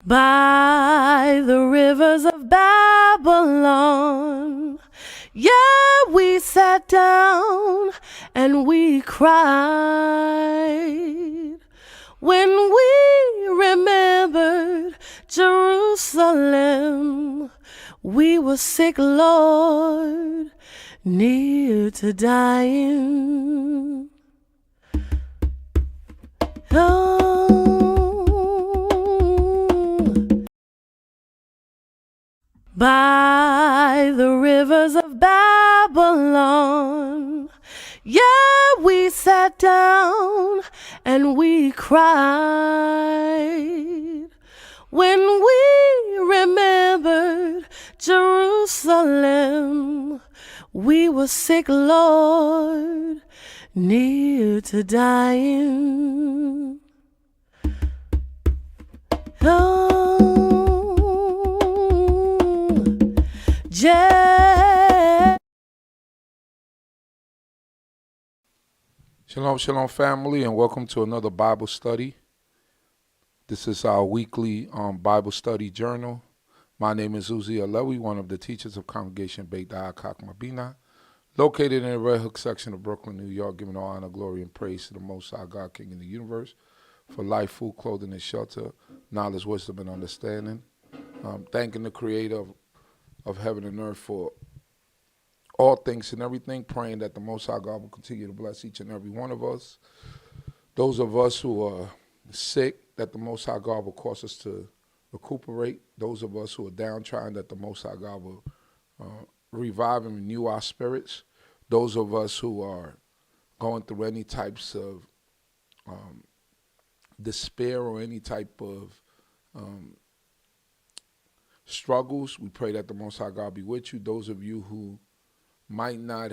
By the rivers of Babylon, yeah, we sat down and we cried when we remembered Jerusalem. We were sick, Lord, near to dying. By the rivers of Babylon, yeah, we sat down and we cried when we remembered Jerusalem. We were sick, Lord, near to dying. Shalom, shalom, family, and welcome to another Bible study. This is our weekly Bible study journal. My name is Uzi Alewi, one of the teachers of Congregation BINAH, CHOKMAH, BINAH, located in the Red Hook section of Brooklyn, New York, giving all honor, glory, and praise to the Most High God, King of the universe, for life, food, clothing, and shelter, knowledge, wisdom, and understanding. Thanking the Creator of heaven and earth for all things and everything, praying that the Most High God will continue to bless each and every one of us. Those of us who are sick, that the Most High God will cause us to recuperate. Those of us who are downtrodden, that the Most High God will revive and renew our spirits. Those of us who are going through any types of despair or any type of struggles, we pray that the Most High God be with you. Those of you who might not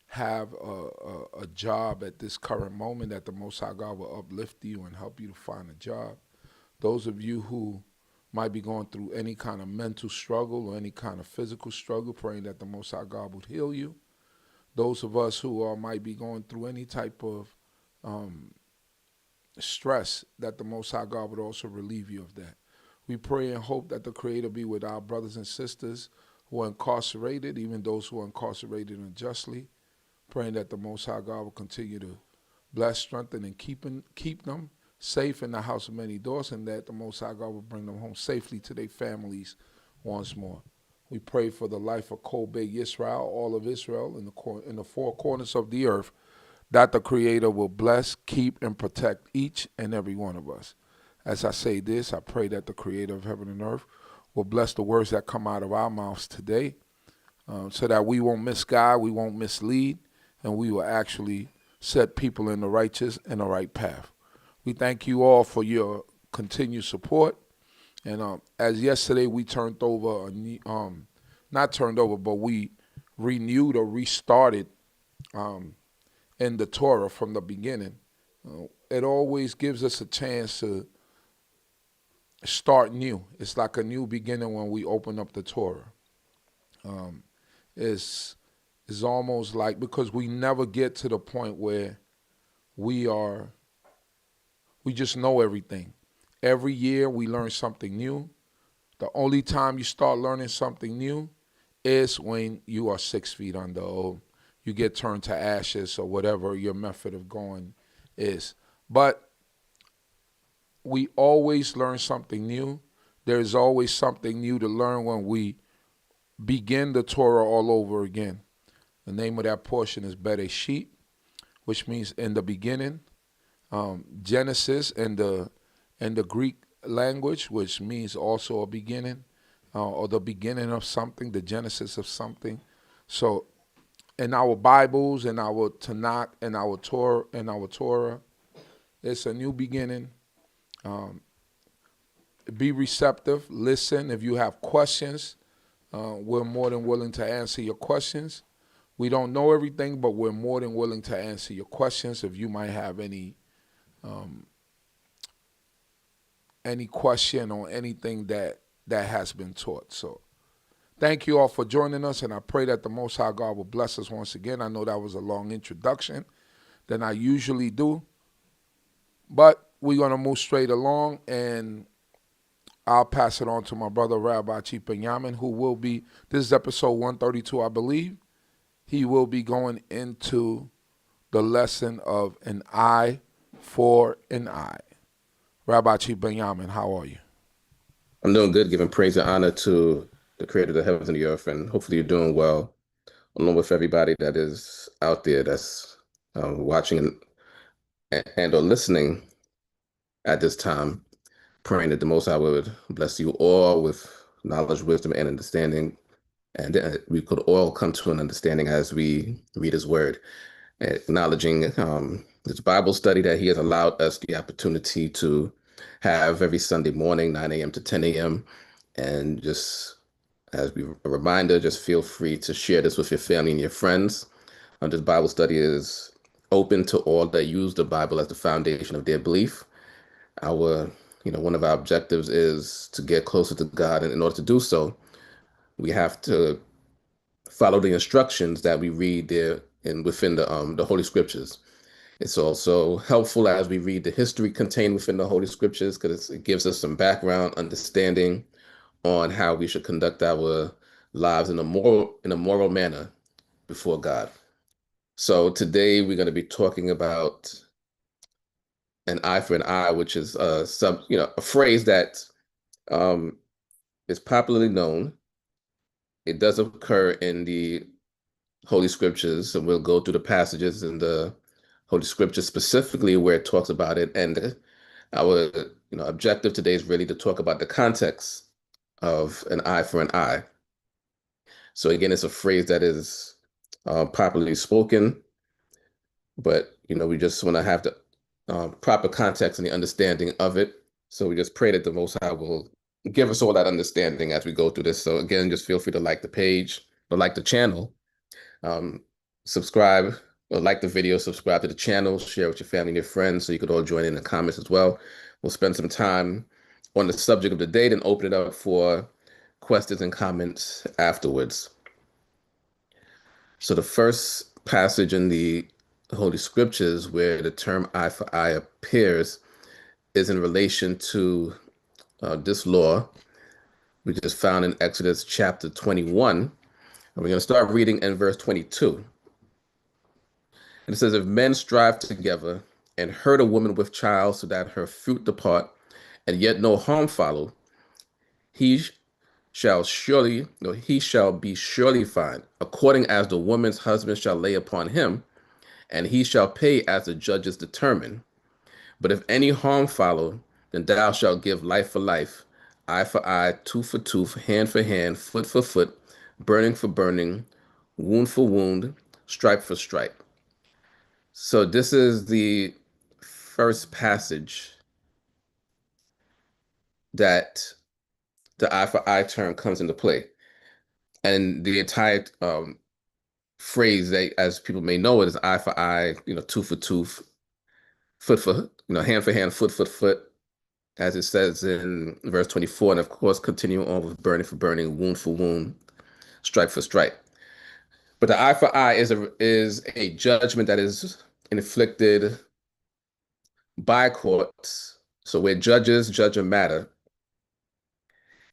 have a job at this current moment, that the Most High God will uplift you and help you to find a job. Those of you who might be going through any kind of mental struggle or any kind of physical struggle, praying that the Most High God would heal you. Those of us who might be going through any type of stress, that the Most High God would also relieve you of that. We pray and hope that the Creator be with our brothers and sisters who are incarcerated, even those who are incarcerated unjustly, praying that the Most High God will continue to bless, strengthen, and keep them safe in the house of many doors, and that the Most High God will bring them home safely to their families once more. We pray for the life of Yisrael, all of Israel in the four corners of the earth, that the Creator will bless, keep, and protect each and every one of us. As I say this, I pray that the Creator of heaven and earth will bless the words that come out of our mouths today, so that we won't misguide, we won't mislead, and we will actually set people in the righteous and the right path. We thank you all for your continued support. And as yesterday we we renewed or restarted in the Torah from the beginning. It always gives us a chance to start new. It's like a new beginning when we open up the Torah. It's almost like, because we never get to the point where we just know everything. Every year we learn something new. The only time you start learning something new is when you are 6 feet under, or you get turned to ashes, or whatever your method of going is. But we always learn something new. There's always something new to learn when we begin the Torah all over again. The name of that portion is Bereshit, which means in the beginning. Genesis in the Greek language, which means also a beginning, or the beginning of something, the genesis of something. So in our Bibles, in our Tanakh, in our Torah, it's a new beginning. Be receptive, listen. If you have questions, we're more than willing to answer your questions. We don't know everything, but we're more than willing to answer your questions. If you might have any question on anything that has been taught. So thank you all for joining us, and I pray that the Most High God will bless us once again. I know that was a long introduction than I usually do, but we're going to move straight along. And I'll pass it on to my brother Rabbi Chief Binyamin, who will be, this is episode 132, I believe. He will be going into the lesson of an eye for an eye. Rabbi Chief Binyamin, how are you? I'm doing good, giving praise and honor to the creator of the heavens and the earth, and hopefully you're doing well, along with everybody that is out there that's watching and or listening at this time, praying that the Most High would bless you all with knowledge, wisdom, and understanding, and that we could all come to an understanding as we read His Word, acknowledging this Bible study that He has allowed us the opportunity to have every Sunday morning, 9 a.m. to 10 a.m., and just as a reminder, just feel free to share this with your family and your friends. This Bible study is open to all that use the Bible as the foundation of their belief. One of our objectives is to get closer to God, and in order to do so, we have to follow the instructions that we read there and within the Holy Scriptures. It's also helpful as we read the history contained within the Holy Scriptures, because it gives us some background understanding on how we should conduct our lives in a moral manner before God. So today we're going to be talking about an eye for an eye, which is a phrase that is popularly known. It does occur in the Holy Scriptures, and we'll go through the passages in the Holy Scriptures specifically where it talks about it. And our objective today is really to talk about the context of an eye for an eye. So again, it's a phrase that is popularly spoken, but we just want to have the proper context and the understanding of it. So we just pray that the Most High will give us all that understanding as we go through this. So again, just feel free to like the page or like the channel, subscribe or like the video, subscribe to the channel, share with your family and your friends so you could all join in the comments as well. We'll spend some time on the subject of the day, then open it up for questions and comments afterwards. So the first passage in the Holy Scriptures where the term eye for eye appears is in relation to this law, which is found in Exodus chapter 21. And we're going to start reading in verse 22. And it says, "If men strive together and hurt a woman with child so that her fruit depart, and yet no harm follow, he shall be surely fined, according as the woman's husband shall lay upon him, and he shall pay as the judges determine. But if any harm follow, then thou shalt give life for life, eye for eye, tooth for tooth, hand for hand, foot for foot, burning for burning, wound for wound, stripe for stripe." So this is the first passage that the eye for eye term comes into play. And the entire phrase, that, as people may know it, is eye for eye, tooth for tooth, foot for, hand for hand, foot for foot, as it says in verse 24. And of course, continue on with burning for burning, wound for wound, stripe for stripe. But the eye for eye is a judgment that is inflicted by courts. So where judges judge a matter,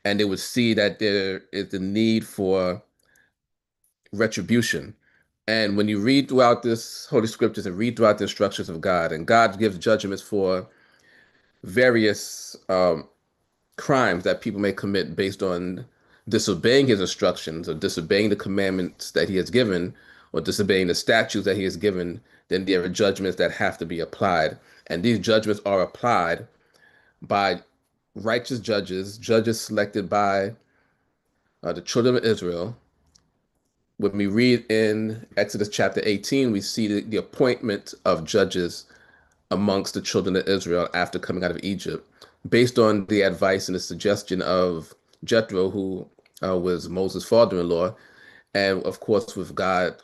and they would see that there is the need for retribution. And when you read throughout this Holy Scriptures and read throughout the instructions of God, and God gives judgments for various crimes that people may commit based on disobeying his instructions or disobeying the commandments that he has given or disobeying the statutes that he has given, then there are judgments that have to be applied. And these judgments are applied by righteous judges selected by the children of Israel. When we read in Exodus chapter 18, we see the appointment of judges amongst the children of Israel after coming out of Egypt, based on the advice and the suggestion of Jethro, who was Moses' father-in-law, and of course with God,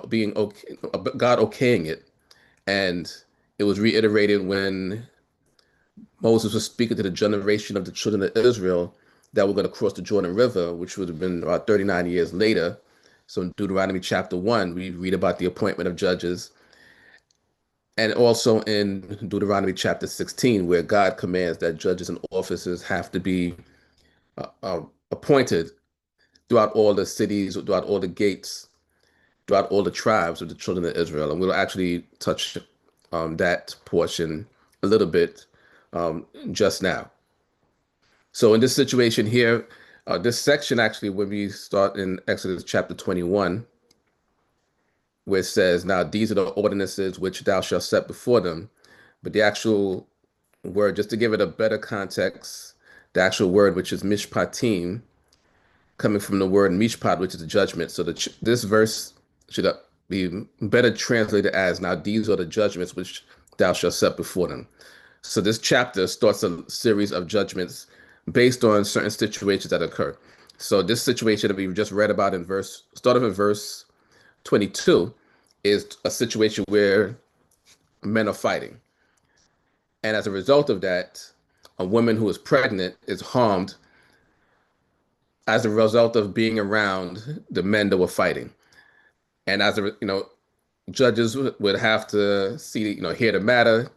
being okay, God okaying it. And it was reiterated when Moses was speaking to the generation of the children of Israel that were going to cross the Jordan River, which would have been about 39 years later. So in Deuteronomy chapter 1, we read about the appointment of judges. And also in Deuteronomy chapter 16, where God commands that judges and officers have to be appointed throughout all the cities, throughout all the gates, throughout all the tribes of the children of Israel. And we'll actually touch that portion a little bit just now. So in this situation here, this section actually, when we start in Exodus chapter 21, where it says, now these are the ordinances which thou shalt set before them. But the actual word, just to give it a better context, the actual word, which is mishpatim, coming from the word mishpat, which is the judgment. So this verse should be better translated as, now these are the judgments which thou shalt set before them. So this chapter starts a series of judgments based on certain situations that occur. So this situation that we just read about in starting in verse 22, is a situation where men are fighting. And as a result of that, a woman who is pregnant is harmed as a result of being around the men that were fighting. And as judges would have to hear the matter,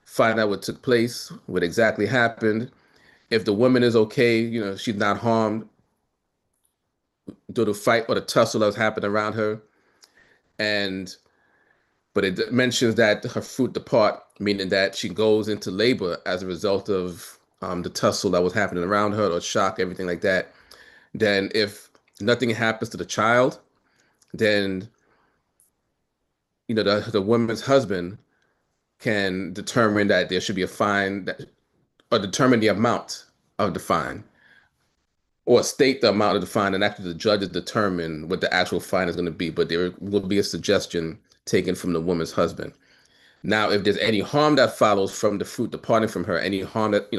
find out what took place, what exactly happened. If the woman is okay, she's not harmed due to the fight or the tussle that was happening around her. But it mentions that her fruit depart, meaning that she goes into labor as a result of the tussle that was happening around her, or shock, everything like that. Then if nothing happens to the child, then the woman's husband can determine that there should be a fine, or determine the amount of the fine, or state the amount of the fine, and actually the judges determine what the actual fine is going to be. But there will be a suggestion taken from the woman's husband. Now, if there's any harm that follows from the fruit departing from her, any harm that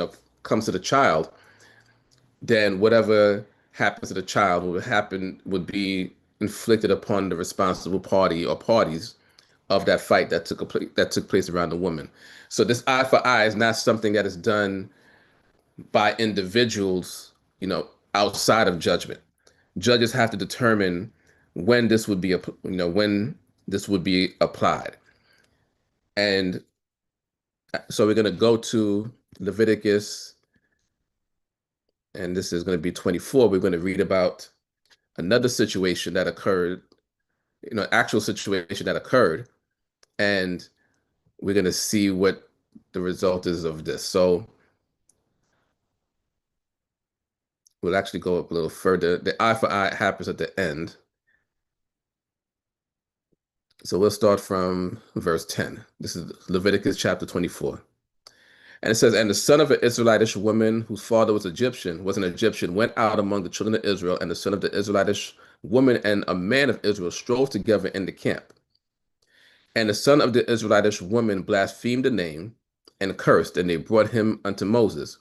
comes to the child, then whatever happens to the child would be inflicted upon the responsible party or parties of that fight that took place around the woman. So this eye for eye is not something that is done by individuals, outside of judgment. Judges have to determine when this would be applied. And so we're going to go to Leviticus, and this is going to be 24. We're going to read about another situation that occurred, actual situation that occurred, and we're going to see what the result is of this. So we'll actually go up a little further. The eye for eye happens at the end. So we'll start from verse 10. This is Leviticus chapter 24. And it says, and the son of an Israelitish woman whose father was an Egyptian, went out among the children of Israel, and the son of the Israelitish woman and a man of Israel strove together in the camp. And the son of the Israelitish woman blasphemed the name and cursed, and they brought him unto Moses.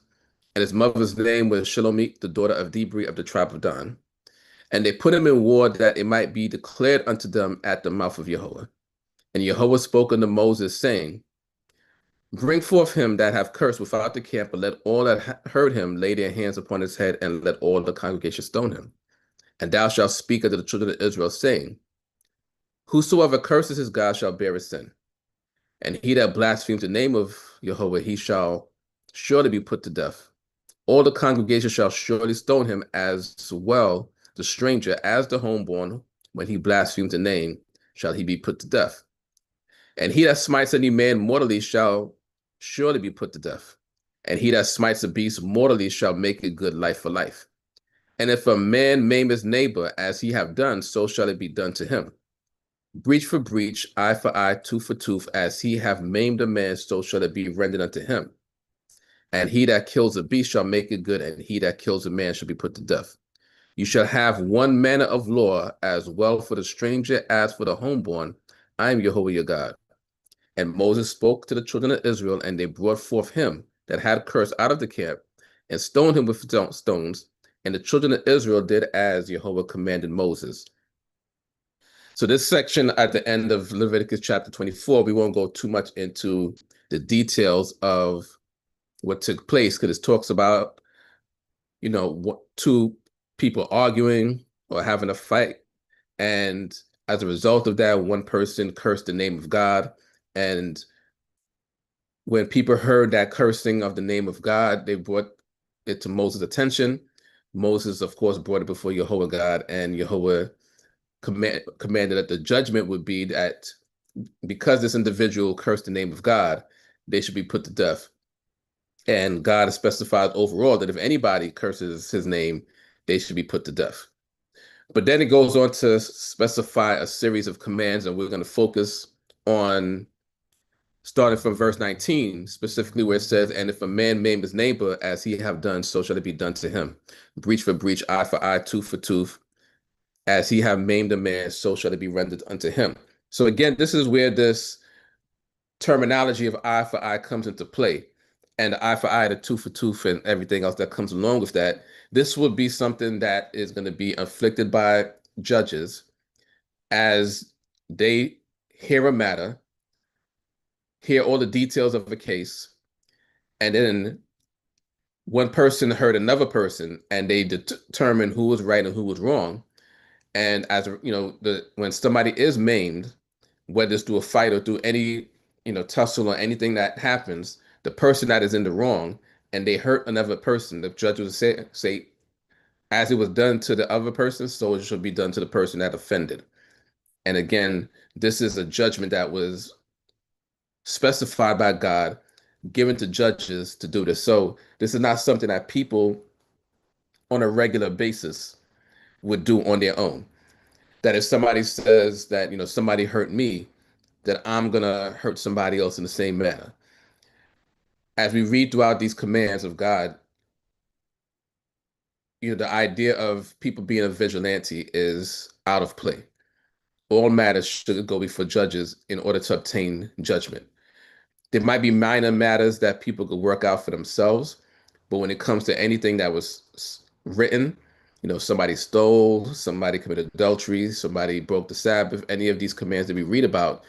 And his mother's name was Shalomit, the daughter of D.C.B of the tribe of Dan. And they put him in war that it might be declared unto them at the mouth of Yehovah. And Yehovah spoke unto Moses, saying, bring forth him that have cursed without the camp, and let all that heard him lay their hands upon his head, and let all the congregation stone him. And thou shalt speak unto the children of Israel, saying, whosoever curses his God shall bear his sin. And he that blasphemes the name of Yehovah, he shall surely be put to death. All the congregation shall surely stone him, as well the stranger as the homeborn. When he blasphemes the name, shall he be put to death. And he that smites any man mortally shall surely be put to death. And he that smites a beast mortally shall make it good life for life. And if a man maim his neighbor as he have done, so shall it be done to him. Breach for breach, eye for eye, tooth for tooth, as he have maimed a man, so shall it be rendered unto him. And he that kills a beast shall make it good, and he that kills a man shall be put to death. You shall have one manner of law, as well for the stranger as for the homeborn. I am Yehovah your God. And Moses spoke to the children of Israel, and they brought forth him that had cursed out of the camp, and stoned him with stones. And the children of Israel did as Yehovah commanded Moses. So this section at the end of Leviticus chapter 24, we won't go too much into the details of what took place, because it talks about, two people arguing or having a fight. And as a result of that, one person cursed the name of God, and when people heard that cursing of the name of God, they brought it to Moses' attention. Moses, of course, brought it before Yahweh God, and Yahweh commanded that the judgment would be that because this individual cursed the name of God, they should be put to death. And God has specified overall that if anybody curses his name, they should be put to death. But then it goes on to specify a series of commands, and we're going to focus on starting from verse 19, specifically where it says, and if a man maim his neighbor as he have done, so shall it be done to him. Breach for breach, eye for eye, tooth for tooth. As he have maimed a man, so shall it be rendered unto him. So again, this is where this terminology of eye for eye comes into play. And the eye for eye, the tooth for tooth, and everything else that comes along with that. This would be something that is going to be inflicted by judges as they hear a matter, hear all the details of a case, and then one person heard another person, and they determine who was right and who was wrong. And as you know, when somebody is maimed, whether it's through a fight or through any tussle or anything that happens, the person that is in the wrong and they hurt another person, the judge will say, as it was done to the other person, so it should be done to the person that offended. And again, this is a judgment that was specified by God, given to judges to do this. So this is not something that people on a regular basis would do on their own. That if somebody says that, somebody hurt me, that I'm going to hurt somebody else in the same manner. As we read throughout these commands of God, the idea of people being a vigilante is out of play. All matters should go before judges in order to obtain judgment. There might be minor matters that people could work out for themselves, but when it comes to anything that was written, somebody stole, somebody committed adultery, somebody broke the Sabbath, any of these commands that we read about,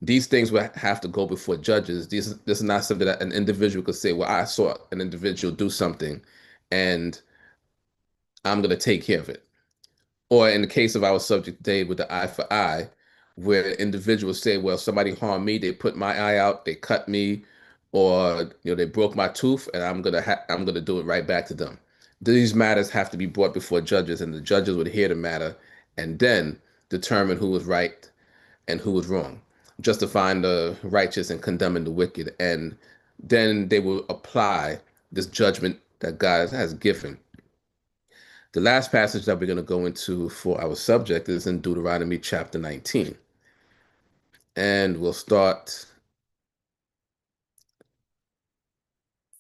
these things will have to go before judges. This is not something that an individual could say, well, I saw an individual do something and I'm going to take care of it. Or in the case of our subject today with the eye for eye, where individuals say, well, somebody harmed me, they put my eye out, they cut me, or they broke my tooth, and I'm gonna do it right back to them. These matters have to be brought before judges, and the judges would hear the matter and then determine who was right and who was wrong, justifying the righteous and condemning the wicked. And then they will apply this judgment that God has given. The last passage that we're going to go into for our subject is in Deuteronomy chapter 19. And we'll start,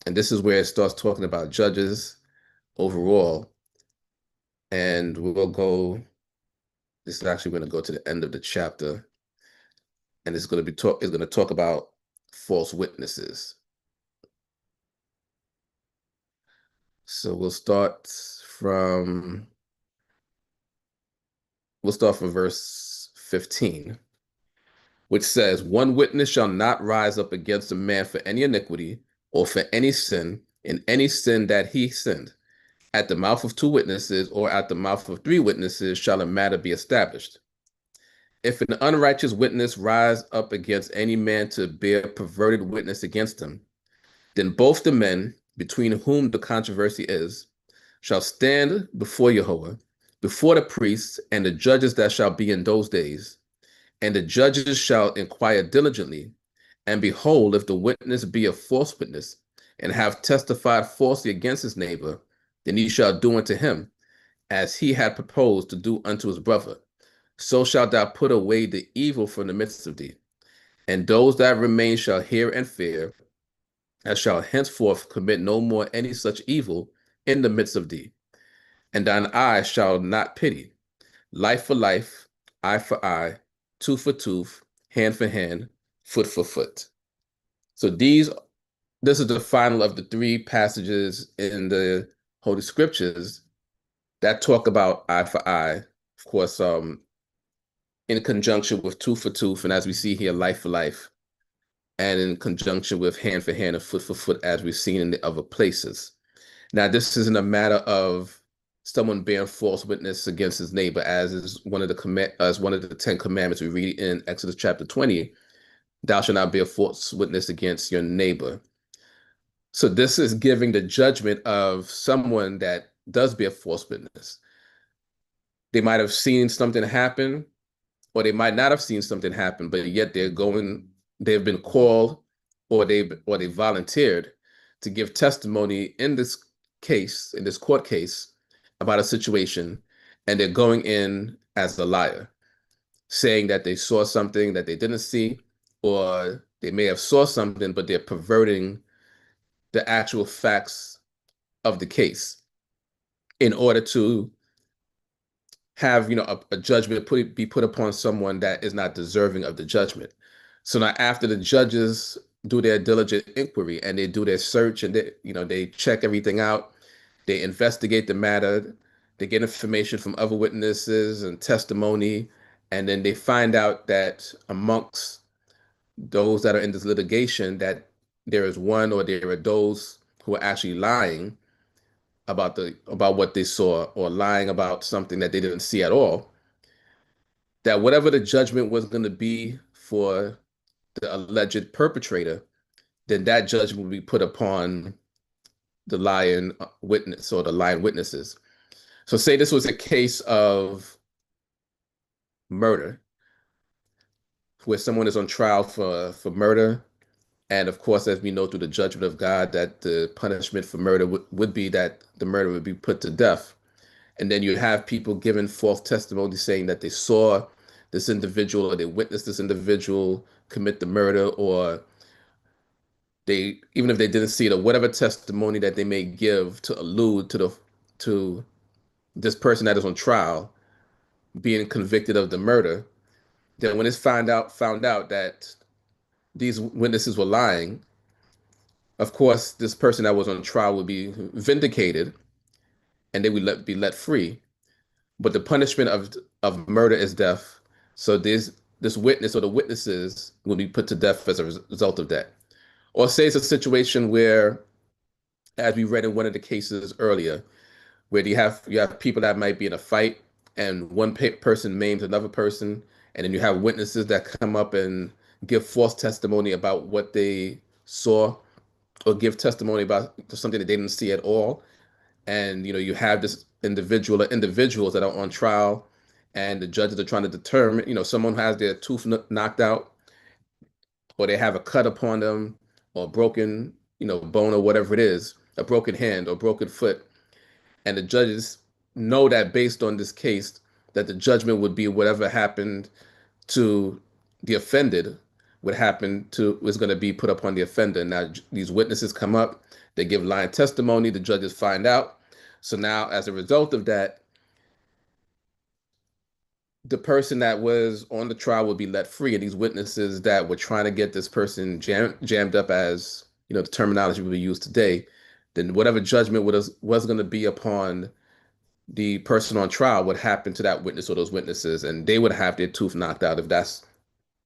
and this is where it starts talking about judges overall. And we'll go, this is actually going to go to the end of the chapter. And it's going to talk about false witnesses. So we'll start from verse 15, which says, one witness shall not rise up against a man for any iniquity or for any sin, in any sin that he sinned. At the mouth of two witnesses or at the mouth of three witnesses shall a matter be established. If an unrighteous witness rise up against any man to bear perverted witness against him, then both the men between whom the controversy is shall stand before Yahweh, before the priests and the judges that shall be in those days. And the judges shall inquire diligently, and behold, if the witness be a false witness, and have testified falsely against his neighbor, then he shall do unto him as he had proposed to do unto his brother. So shalt thou put away the evil from the midst of thee. And those that remain shall hear and fear, and shall henceforth commit no more any such evil in the midst of thee. And thine eye shall not pity. Life for life, eye for eye, tooth for tooth, hand for hand, foot for foot. So this is the final of the three passages in the Holy Scriptures that talk about eye for eye, of course, in conjunction with tooth for tooth, and as we see here, life for life, and in conjunction with hand for hand and foot for foot, as we've seen in the other places. Now, this isn't a matter of someone bearing false witness against his neighbor, as is one of the 10 commandments we read in Exodus chapter 20. thou shalt not bear false witness against your neighbor. So this is giving the judgment of someone that does bear false witness. They might have seen something happen, or they might not have seen something happen, but yet they've been called, or they volunteered to give testimony in this case, in this court case, about a situation, and they're going in as a liar, saying that they saw something that they didn't see, or they may have saw something, but they're perverting the actual facts of the case in order to have a judgment be put upon someone that is not deserving of the judgment. So now after the judges do their diligent inquiry and they do their search and they check everything out, they investigate the matter, they get information from other witnesses and testimony, and then they find out that amongst those that are in this litigation that there is one or there are those who are actually lying about what they saw, or lying about something that they didn't see at all, that whatever the judgment was going to be for the alleged perpetrator, then that judgment will be put upon the lying witness or the lying witnesses. So say this was a case of murder, where someone is on trial for murder. And of course, as we know through the judgment of God, that the punishment for murder would be that the murder would be put to death. And then you have people giving false testimony saying that they saw this individual or they witnessed this individual commit the murder, or they, even if they didn't see it, or whatever testimony that they may give to allude to this person that is on trial being convicted of the murder. Then when it's found out that these witnesses were lying, of course, this person that was on trial would be vindicated and they would be let free. But the punishment of murder is death. So this witness or the witnesses will be put to death as a result of that. Or say it's a situation where, as we read in one of the cases earlier, where you have people that might be in a fight and one person maims another person, and then you have witnesses that come up and give false testimony about what they saw, or give testimony about something that they didn't see at all. And you have this individual or individuals that are on trial, and the judges are trying to determine, someone has their tooth knocked out, or they have a cut upon them, or broken, bone, or whatever it is, a broken hand or broken foot. And the judges know that based on this case, that the judgment would be whatever happened to the offended was going to be put upon the offender. Now these witnesses come up, they give lying testimony, the judges find out. So now, as a result of that, the person that was on the trial will be let free, and these witnesses that were trying to get this person jammed up, as the terminology we use today, then whatever judgment was going to be upon the person on trial would happen to that witness or those witnesses, and they would have their tooth knocked out if that's,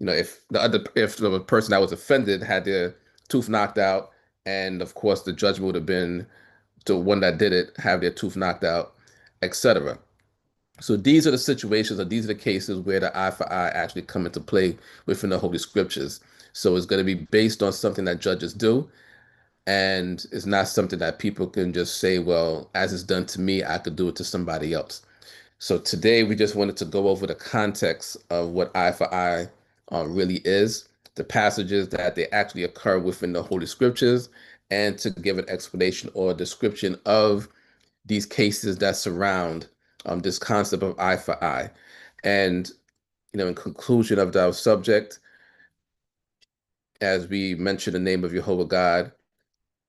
if the person that was offended had their tooth knocked out, and of course the judgment would have been to one that did it have their tooth knocked out, etc. So these are the situations, or these are the cases where the eye for eye actually come into play within the Holy Scriptures. So it's going to be based on something that judges do, and it's not something that people can just say, well, as it's done to me, I could do it to somebody else. So today we just wanted to go over the context of what eye for eye really is, the passages that they actually occur within the Holy Scriptures, and to give an explanation or description of these cases that surround this concept of eye for eye. And, in conclusion of our subject, as we mentioned the name of Jehovah God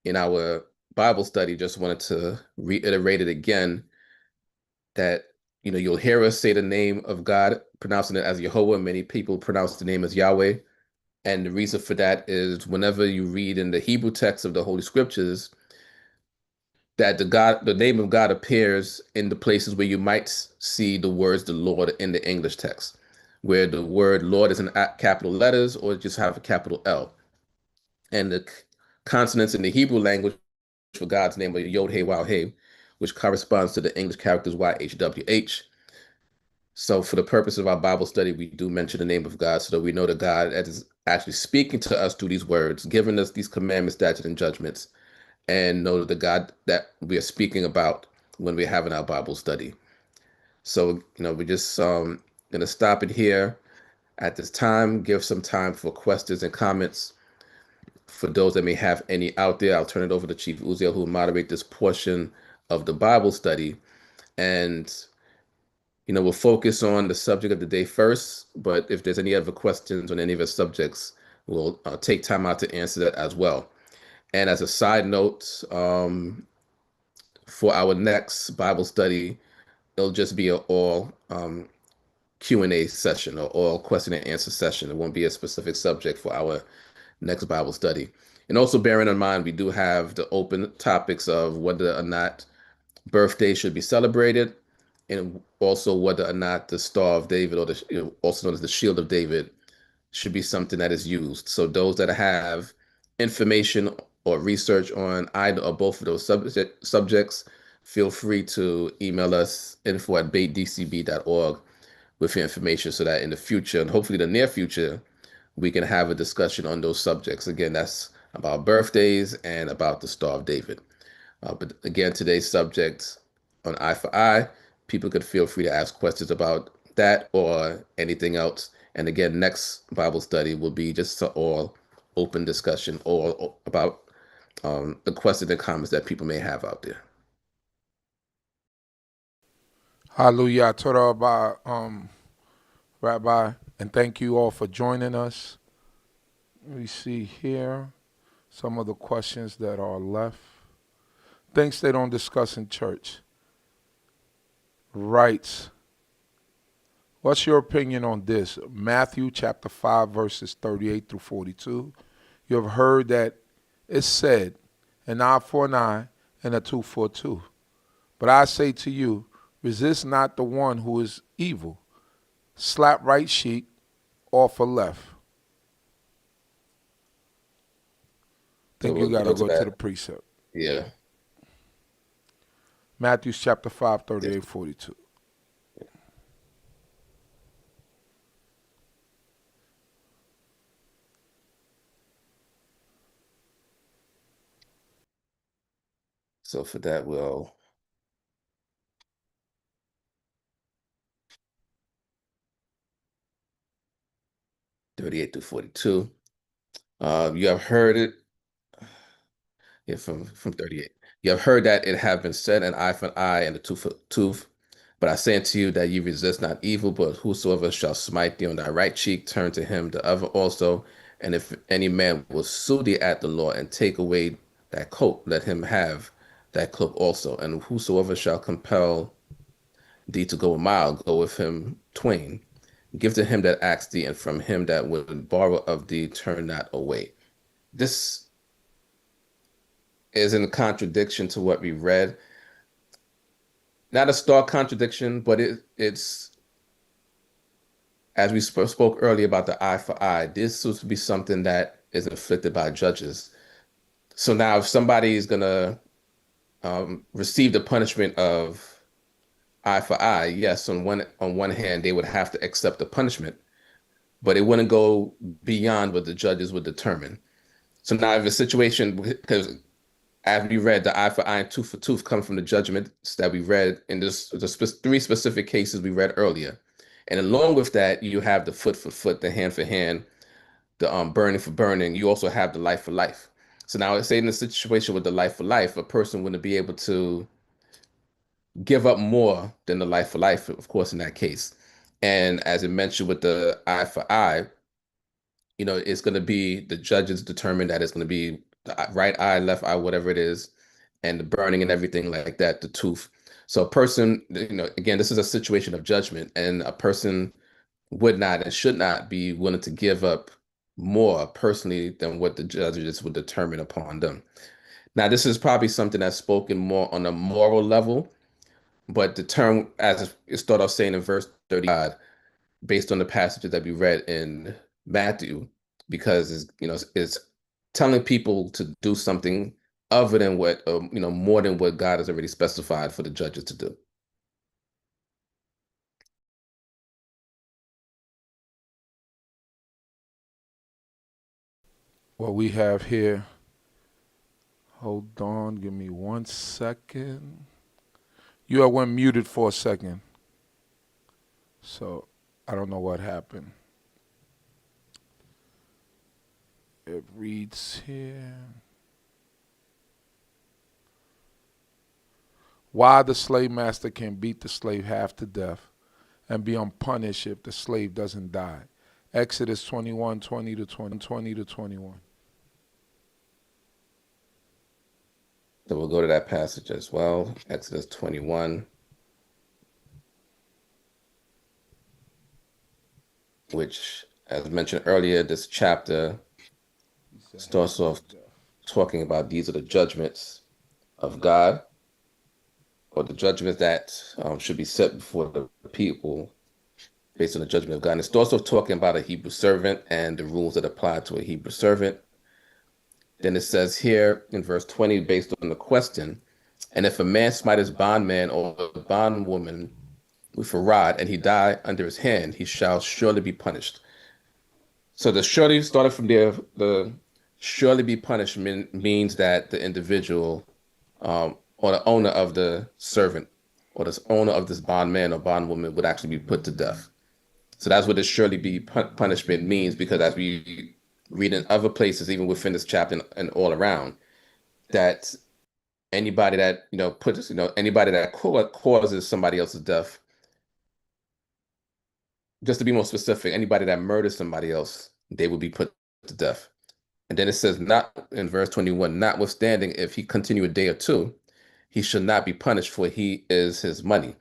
in our Bible study, just wanted to reiterate it again, that, you'll hear us say the name of God, pronouncing it as Jehovah. Many people pronounce the name as Yahweh. And the reason for that is whenever you read in the Hebrew text of the Holy Scriptures, that the name of God appears in the places where you might see the words the Lord in the English text, where the word Lord is in capital letters or just have a capital L. And the consonants in the Hebrew language for God's name are Yod He Waw He, which corresponds to the English characters YHWH. So for the purpose of our Bible study, we do mention the name of God so that we know the God actually speaking to us through these words, giving us these commandments, statutes, and judgments, and know the God that we are speaking about when we're having our Bible study. So, we're just going to stop it here at this time, give some time for questions and comments. For those that may have any out there, I'll turn it over to Chief Uziel, who will moderate this portion of the Bible study. And, we'll focus on the subject of the day first, but if there's any other questions on any of the subjects, we'll take time out to answer that as well. And as a side note, for our next Bible study, it'll just be an all Q&A session or all question and answer session. It won't be a specific subject for our next Bible study. And also bearing in mind, we do have the open topics of whether or not birthdays should be celebrated, and also whether or not the Star of David, or also known as the Shield of David, should be something that is used. So those that have information or research on either or both of those subjects, feel free to email us info@dcb.org with your information, so that in the future, and hopefully the near future, we can have a discussion on those subjects. Again, that's about birthdays and about the Star of David. But again, today's subject on Eye for Eye, people could feel free to ask questions about that or anything else. And again, next Bible study will be just an all open discussion or about the questions and comments that people may have out there. Hallelujah. Torah by Rabbi, and thank you all for joining us. We see here some of the questions that are left. Things they don't discuss in church. Rights. What's your opinion on this? Matthew chapter 5, verses 38 through 42. You have heard that it's said, an eye for an eye and a tooth for a tooth. But I say to you, resist not the one who is evil. Slap right cheek, offer left. Think you got to go to the precept. Yeah. Matthew chapter 5, 38, 42. So for that, we'll (38 through 42). You have heard it. Yeah, from 38. You have heard that it have been said, an eye for an eye and a tooth for a tooth. But I say unto you that ye resist not evil, but whosoever shall smite thee on thy right cheek, turn to him the other also. And if any man will sue thee at the law and take away that coat, let him have that cloak also. And whosoever shall compel thee to go a mile, go with him twain. Give to him that asks thee, and from him that would borrow of thee, turn not away. This is in contradiction to what we read. Not a stark contradiction, but it's, as we spoke earlier about the eye for eye, this was to be something that is inflicted by judges. So now if somebody is going to receive the punishment of eye for eye, yes, on one hand, they would have to accept the punishment, but it wouldn't go beyond what the judges would determine. So now if a situation, because as we read, the eye for eye and tooth for tooth come from the judgments that we read in the three specific cases we read earlier. And along with that, you have the foot for foot, the hand for hand, the burning for burning. You also have the life for life. So now, say in the situation with the life for life, a person wouldn't be able to give up more than the life for life, of course, in that case. And as it mentioned with the eye for eye, it's going to be the judges determine that it's going to be the right eye, left eye, whatever it is, and the burning and everything like that, the tooth. So a person, again, this is a situation of judgment, and a person would not and should not be willing to give up more personally than what the judges would determine upon them. Now, this is probably something that's spoken more on a moral level, but the term, as it started off saying in verse 35, based on the passages that we read in Matthew, because it's telling people to do something other than what, more than what God has already specified for the judges to do. what we have here. Hold on, give me 1 second. You had went muted for a second. So I don't know what happened. It reads here. Why the slave master can beat the slave half to death and be unpunished if the slave doesn't die. Exodus 21, 20 to 21. So we'll go to that passage as well, Exodus 21, which, as mentioned earlier, this chapter starts off talking about these are the judgments of God, or the judgments that should be set before the people based on the judgment of God. And it starts off talking about a Hebrew servant and the rules that apply to a Hebrew servant. Then it says here in verse 20, based on the question, and if a man smite his bondman or bondwoman with a rod, and he die under his hand, he shall surely be punished. So the surely started from there. The surely be punished means that the individual or the owner of the servant or the owner of this bondman or bondwoman would actually be put to death. So that's what the surely be punishment means, because as we read in other places, even within this chapter and all around, that anybody that, anybody that causes somebody else's death, just to be more specific, anybody that murders somebody else, they will be put to death. And then it says, not in verse 21, notwithstanding, if he continue a day or two, he should not be punished, for he is his money.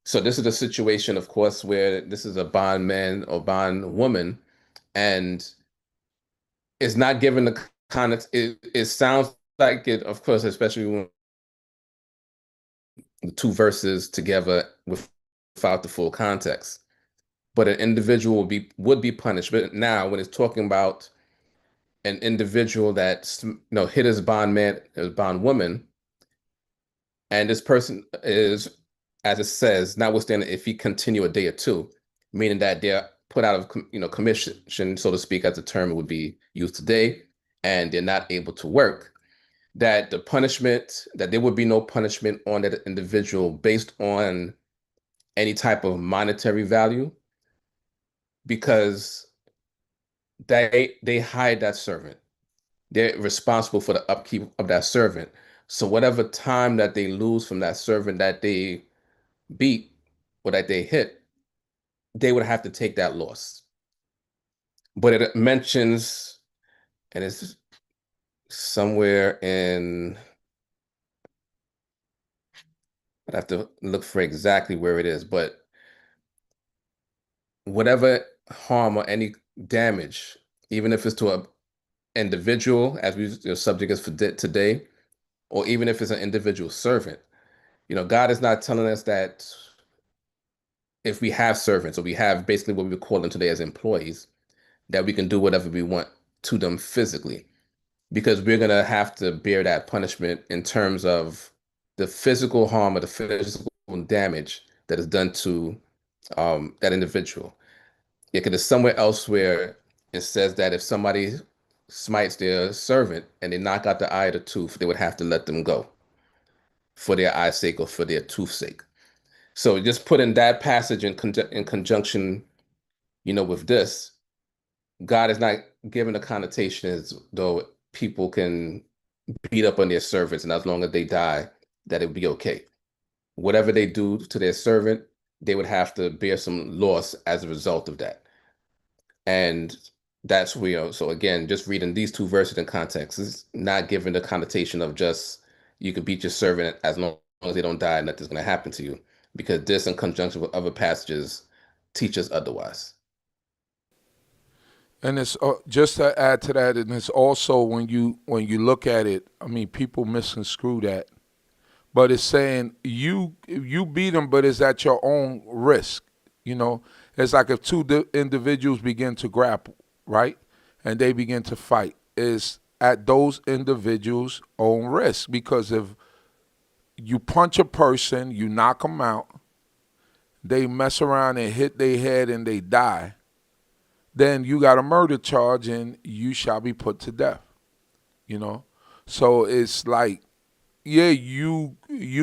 So this is a situation, of course, where this is a bondman or bondwoman, and it's not given the kind of, it sounds like it, of course, especially when the two verses together without the full context. But an individual would be punished. But now, when it's talking about an individual that hit his bondman, his bondwoman, and this person is, as it says, notwithstanding if he continue a day or two, meaning that they're put out of commission, so to speak, as the term would be used today, and they're not able to work, that the punishment, that there would be no punishment on that individual based on any type of monetary value, because they hired that servant. They're responsible for the upkeep of that servant. So whatever time that they lose from that servant that they beat or that they hit, they would have to take that loss. But it mentions, and it's somewhere in, I'd have to look for exactly where it is, but whatever harm or any damage, even if it's to an individual, as the subject is for today, or even if it's an individual servant, God is not telling us that if we have servants, or we have basically what we would call them today as employees, that we can do whatever we want to them physically, because we're going to have to bear that punishment in terms of the physical harm or the physical damage that is done to that individual. Because there's somewhere else where it says that if somebody smites their servant and they knock out the eye or the tooth, they would have to let them go for their eye's sake or for their tooth's sake. So just putting that passage in conjunction, with this, God is not giving a connotation as though people can beat up on their servants, and as long as they die, that it would be okay. Whatever they do to their servant, they would have to bear some loss as a result of that. And that's where, so again, just reading these two verses in context is not giving the connotation of just you can beat your servant as long as they don't die, nothing's going to happen to you, because this, in conjunction with other passages, teaches otherwise. And it's just to add to that, and it's also when you look at it, I mean, people misconstrue that, but it's saying you beat them, but it's at your own risk. It's like if two individuals begin to grapple, right, and they begin to fight, it's at those individuals' own risk, because if you punch a person, you knock them out, they mess around and hit their head and they die, then you got a murder charge and you shall be put to death. You know, so it's like, yeah, you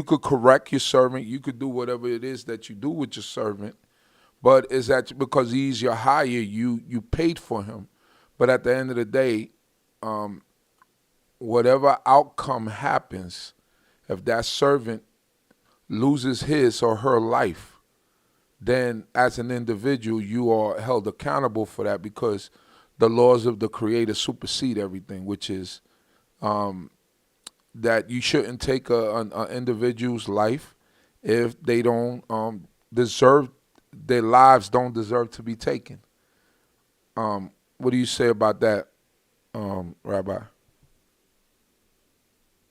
could correct your servant, you could do whatever it is that you do with your servant, but is that because he's your hire, you paid for him. But at the end of the day, whatever outcome happens, if that servant loses his or her life, then as an individual, you are held accountable for that, because the laws of the Creator supersede everything, which is that you shouldn't take an individual's life if they don't deserve, their lives don't deserve to be taken. What do you say about that, Rabbi?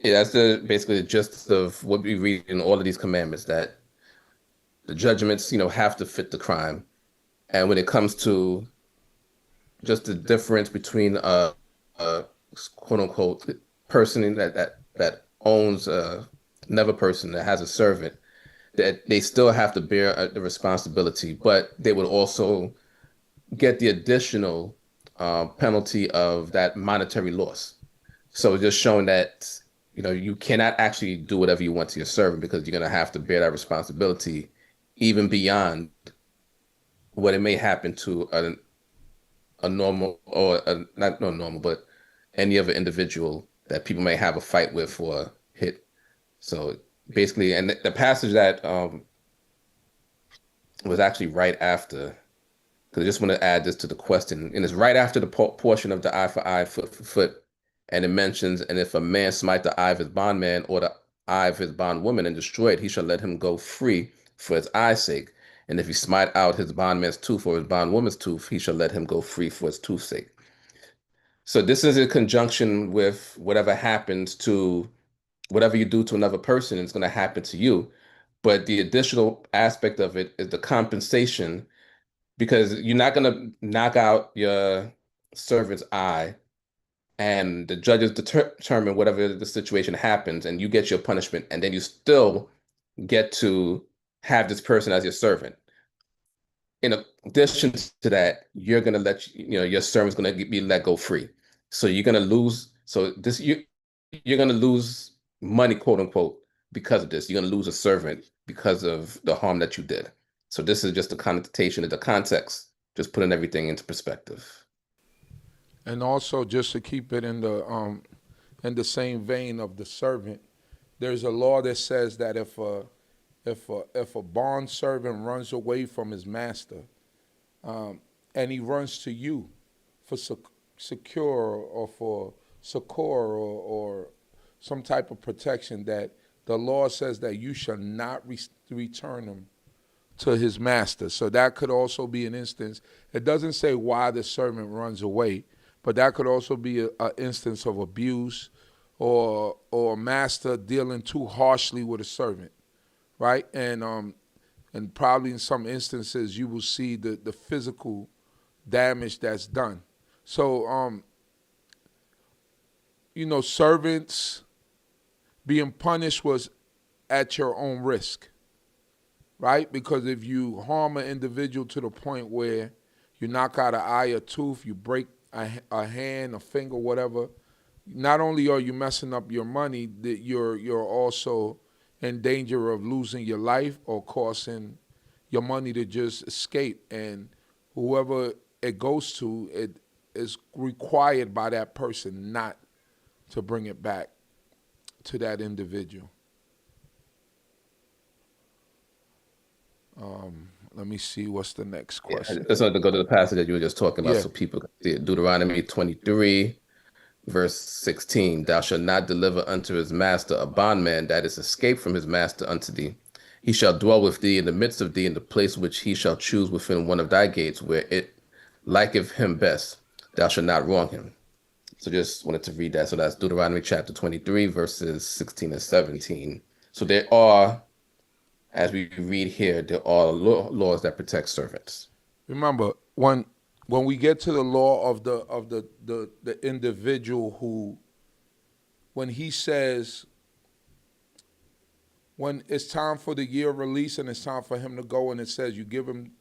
Yeah, that's basically the gist of what we read in all of these commandments, that the judgments, have to fit the crime. And when it comes to just the difference between a quote unquote person that owns another person that has a servant, that they still have to bear the responsibility, but they would also get the additional penalty of that monetary loss. So just showing that, you cannot actually do whatever you want to your servant, because you're going to have to bear that responsibility even beyond what it may happen to a normal, or not no normal, but any other individual that people may have a fight with or a hit. So basically, and the passage that was actually right after, because I just want to add this to the question, and it's right after the portion of the eye for eye, foot for foot, and it mentions, and if a man smite the eye of his bondman or the eye of his bondwoman and destroy it, he shall let him go free for his eye's sake. And if he smite out his bondman's tooth or his bondwoman's tooth, he shall let him go free for his tooth's sake. So this is in conjunction with whatever happens to, whatever you do to another person is going to happen to you. But the additional aspect of it is the compensation, because you're not going to knock out your servant's eye and the judges determine whatever the situation happens, and you get your punishment, and then you still get to have this person as your servant. In addition to that, you're going to your servant's going to be let go free. So you're going to lose. So you're going to lose money, quote unquote, because of this. You're going to lose a servant because of the harm that you did. So this is just the connotation of the context, just putting everything into perspective. And also, just to keep it in the same vein of the servant, there's a law that says that if a bond servant runs away from his master, and he runs to you for secure or for succor or some type of protection, that the law says that you shall not return him to his master. So that could also be an instance. It doesn't say why the servant runs away, but that could also be an instance of abuse or a master dealing too harshly with a servant, right? And probably in some instances you will see the physical damage that's done. So servants being punished was at your own risk, right? Because if you harm an individual to the point where you knock out an eye, a tooth, you break a hand, a finger, whatever, not only are you messing up your money, that you're also in danger of losing your life or causing your money to just escape. And whoever it goes to, it is required by that person not to bring it back to that individual. Let me see, what's the next question? I just wanted to go to the passage that you were just talking about, Yeah. so people can see it. Deuteronomy 23, verse 16. Thou shalt not deliver unto his master a bondman that is escaped from his master unto thee. He shall dwell with thee in the midst of thee in the place which he shall choose within one of thy gates, where it liketh him best. Thou shalt not wrong him. So just wanted to read that. So that's Deuteronomy chapter 23, verses 16 and 17. So there are, as we read here, there are laws that protect servants. Remember, when we get to the law of the individual who, when he says, when it's time for the year of release and it's time for him to go, and it says you give him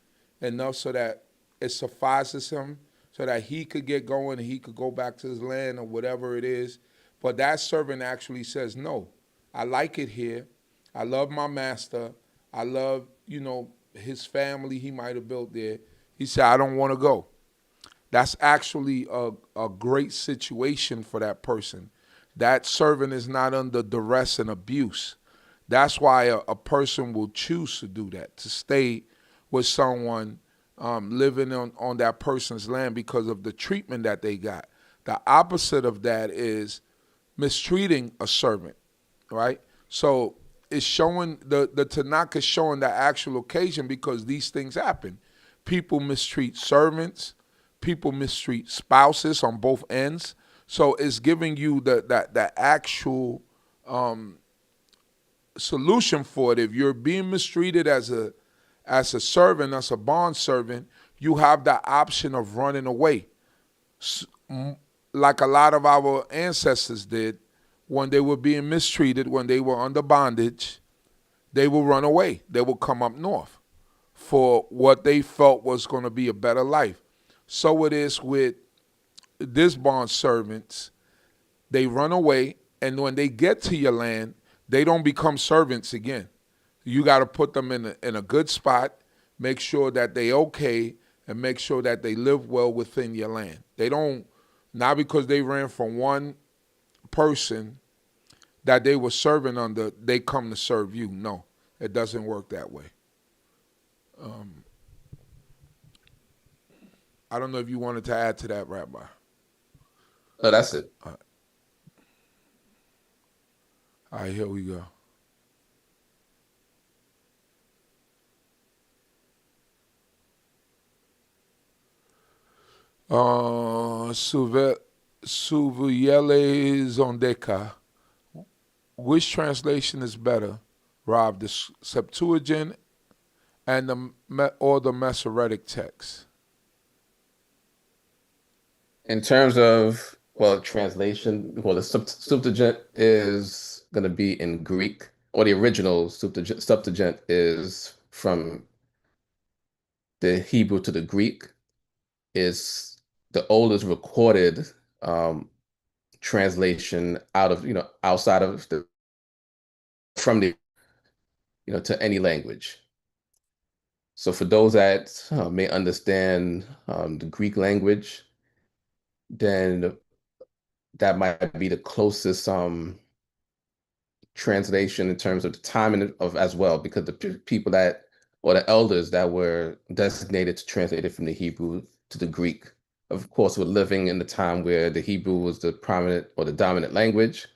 enough so that it suffices him so that he could get going and he could go back to his land or whatever it is. But that servant actually says, no, I like it here. I love my master. I love, his family he might have built there. He said, I don't want to go. That's actually a great situation for that person. That servant is not under duress and abuse. That's why a person will choose to do that, to stay with someone living on that person's land because of the treatment that they got. The opposite of that is mistreating a servant, right? So it's showing, the Tanakh is showing the actual occasion because these things happen. People mistreat servants. People mistreat spouses on both ends. So it's giving you the actual solution for it. If you're being mistreated as a servant, as a bond servant, you have the option of running away, like a lot of our ancestors did when they were being mistreated, when they were under bondage. They will run away. They will come up north for what they felt was going to be a better life. So it is with this bond servants. They run away, and when they get to your land, they don't become servants again. You got to put them in a good spot, make sure that they okay, and make sure that they live well within your land. They don't, not because they ran from one person that they were serving under, they come to serve you. No, it doesn't work that way. I don't know if you wanted to add to that, Rabbi. No, that's it. All right, here we go. Suvuyele Zondeka. Which translation is better, Rob? The Septuagint and or the Masoretic text? In terms of, translation, the Septuagint is going to be in Greek, or the original Septuagint is from the Hebrew to the Greek, is the oldest recorded translation outside of from the, to any language. So for those that may understand the Greek language, then that might be the closest translation in terms of the timing of as well, because the people that, or the elders that were designated to translate it from the Hebrew to the Greek, of course, were living in the time where the Hebrew was the prominent or the dominant language.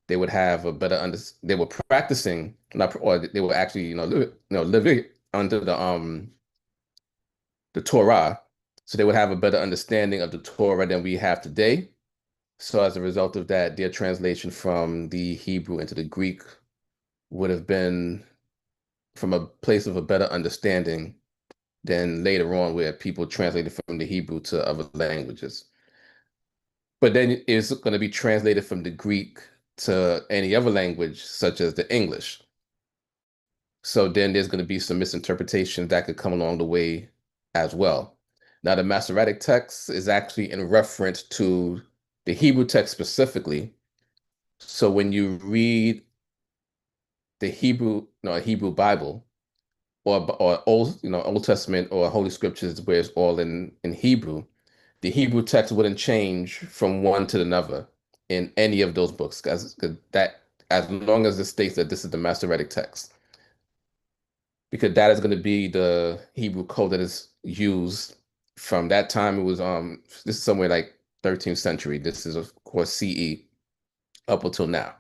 They would have a better they were practicing, or they were actually, living under the Torah. So they would have a better understanding of the Torah than we have today. So as a result of that, their translation from the Hebrew into the Greek would have been from a place of a better understanding than later on where people translated from the Hebrew to other languages. But then it's going to be translated from the Greek to any other language, such as the English. So then there's going to be some misinterpretations that could come along the way as well. Now, the Masoretic text is actually in reference to the Hebrew text specifically. So when you read the Hebrew Bible or Old Testament or Holy Scriptures where it's all in Hebrew, the Hebrew text wouldn't change from one to another in any of those books, as long as it states that this is the Masoretic text, because that is going to be the Hebrew code that is used from that time. It was this is somewhere like 13th century. This is of course CE up until now.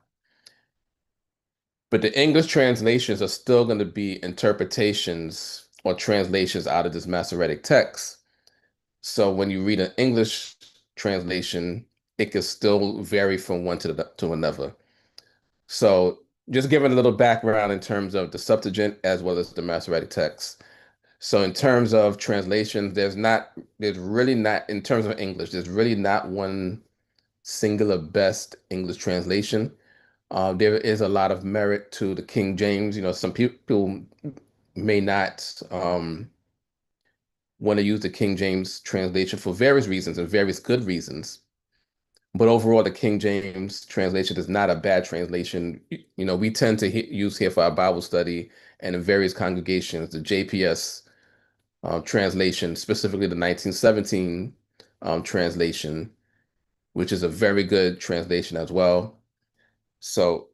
But the English translations are still going to be interpretations or translations out of this Masoretic text. So when you read an English translation, it could still vary from one to another. So just giving a little background in terms of the Septuagint as well as the Masoretic text. So in terms of translation, there's really not, in terms of English, there's really not one singular best English translation. There is a lot of merit to the King James. Some people may not want to use the King James translation for various reasons and various good reasons. But overall, the King James translation is not a bad translation. You know, we tend to use here for our Bible study and in various congregations, the JPS translation, specifically the 1917 translation, which is a very good translation as well. So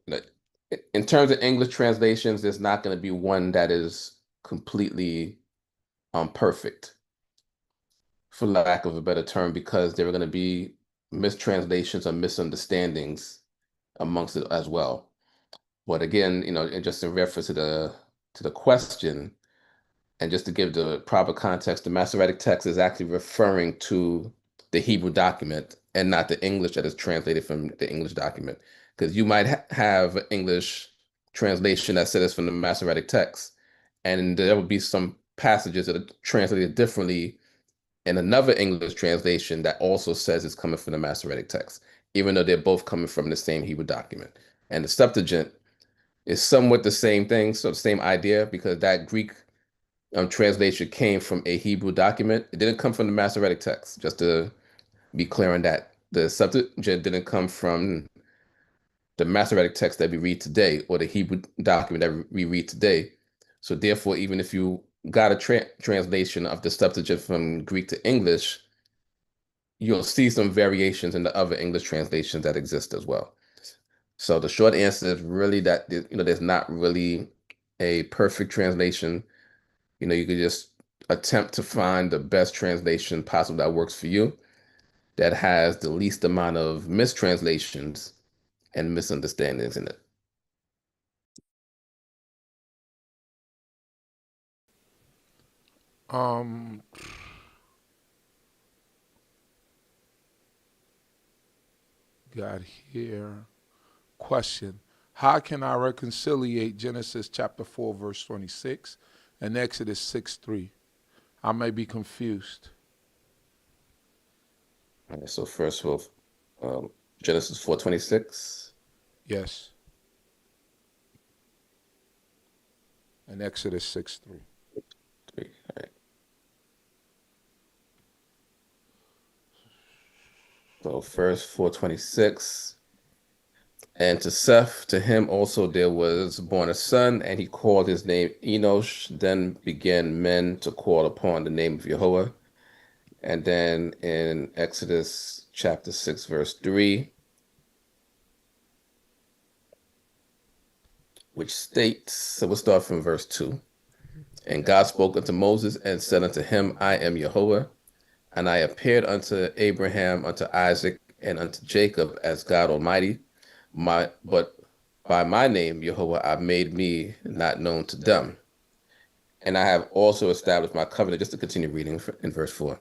in terms of English translations, there's not going to be one that is completely perfect, for lack of a better term, because there are going to be mistranslations or misunderstandings amongst it as well. But again, you know, and just in reference to the question, and just to give the proper context, the Masoretic text is actually referring to the Hebrew document and not the English that is translated from the English document. Because you might have an English translation that says from the Masoretic text, and there will be some passages that are translated differently in another English translation that also says it's coming from the Masoretic text, even though they're both coming from the same Hebrew document. And the Septuagint is somewhat the same thing, so the same idea, because that Greek translation came from a Hebrew document. It didn't come from the Masoretic text, just to be clear on that. The Septuagint didn't come from the Masoretic text that we read today or the Hebrew document that we read today. So therefore, even if you got a translation of the Septuagint from Greek to English, you'll see some variations in the other English translations that exist as well. So the short answer is really that, you know, there's not really a perfect translation. You know, you could just attempt to find the best translation possible that works for you, that has the least amount of mistranslations and misunderstandings in it. Got here. Question. How can I reconciliate Genesis chapter 4, verse 26 and Exodus 6:3? I may be confused. All right, so first of all, Genesis 4:26. Yes. And Exodus 6:3. All right. So first 4:26. And to Seth, to him also there was born a son, and he called his name Enosh. Then began men to call upon the name of Jehovah. And then in Exodus chapter 6, verse 3, which states, so we'll start from verse 2. And God spoke unto Moses and said unto him, I am Jehovah, and I appeared unto Abraham, unto Isaac, and unto Jacob as God Almighty. But by my name, Jehovah, I made me not known to them. And I have also established my covenant, just to continue reading in verse 4.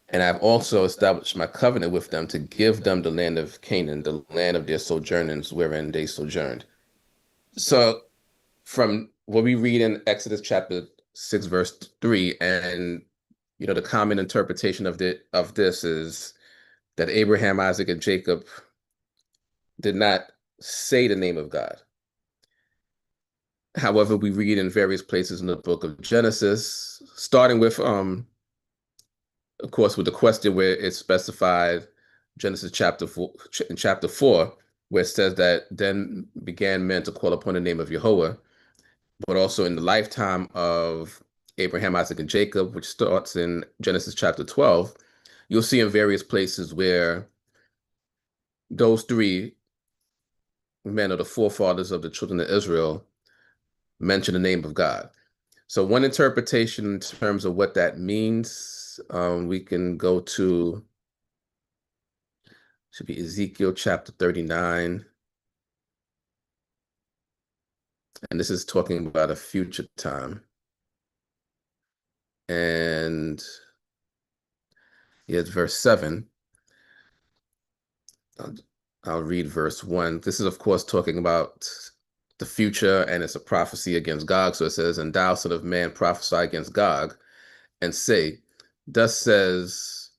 And I have also established my covenant with them to give them the land of Canaan, the land of their sojournings, wherein they sojourned. So from what we read in Exodus chapter 6, verse 3, and you know, the common interpretation of this is that Abraham, Isaac, and Jacob did not say the name of God. However, we read in various places in the book of Genesis, starting with, of course, with the question where it's specified, Genesis chapter 4, where it says that then began men to call upon the name of Jehovah, but also in the lifetime of Abraham, Isaac, and Jacob, which starts in Genesis chapter 12, you'll see in various places where those three men are the forefathers of the children of Israel mention the name of God. So one interpretation in terms of what that means, we can go to, should be Ezekiel chapter 39. And this is talking about a future time. And it's verse 7. I'll read verse 1. This is, of course, talking about the future, and it's a prophecy against Gog. So it says, and thou, son of man, prophesy against Gog, and say, thus says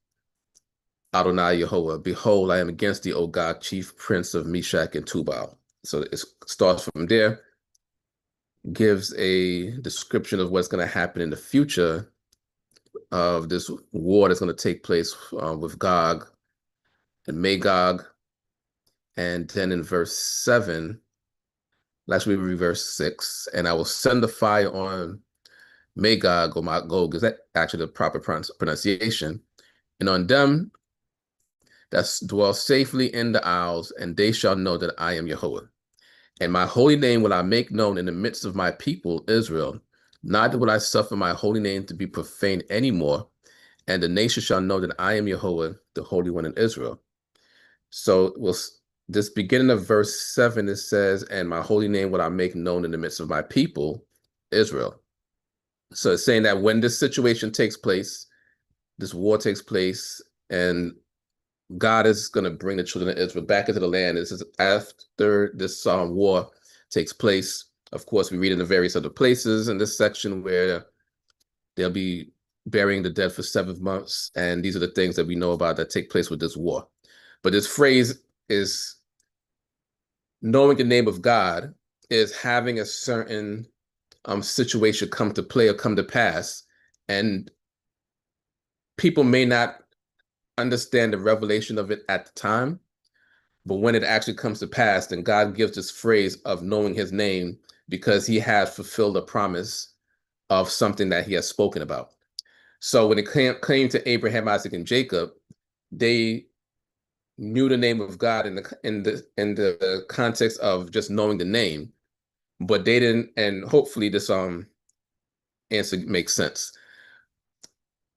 Adonai Yehovah, behold, I am against thee, O Gog, chief prince of Meshach and Tubal. So it starts from there, gives a description of what's going to happen in the future of this war that's going to take place with Gog and Magog. And then in verse 7, let's read verse 6. And I will send the fire on Magog or Magog, is that actually the proper pronunciation? And on them that dwell safely in the isles, and they shall know that I am Yahweh. And my holy name will I make known in the midst of my people, Israel. Neither will I suffer my holy name to be profaned anymore, and the nation shall know that I am Yahweh, the Holy One in Israel. So this beginning of verse 7, it says, and my holy name will I make known in the midst of my people, Israel. So it's saying that when this situation takes place, this war takes place, and God is going to bring the children of Israel back into the land. This is after this war takes place. Of course, we read in the various other places in this section where they'll be burying the dead for 7 months. And these are the things that we know about that take place with this war. But this phrase is knowing the name of God is having a certain situation come to play or come to pass. And people may not understand the revelation of it at the time, but when it actually comes to pass, then God gives this phrase of knowing his name because he has fulfilled a promise of something that he has spoken about. So when it came to Abraham, Isaac, and Jacob, they knew the name of God in the context of just knowing the name, but they didn't. And hopefully this answer makes sense.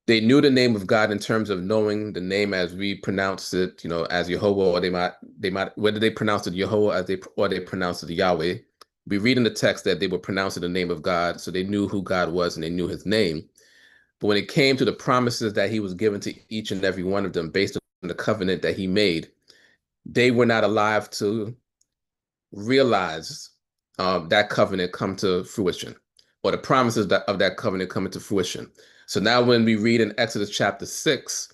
They knew the name of God in terms of knowing the name as we pronounce it, as Jehovah, or they might whether they pronounce it Jehovah or they pronounce it Yahweh. We read in the text that they were pronouncing the name of God, so they knew who God was and they knew his name. But when it came to the promises that he was given to each and every one of them based on the covenant that he made, they were not alive to realize that covenant come to fruition, or the promises of that covenant coming to fruition. So now when we read in Exodus chapter 6,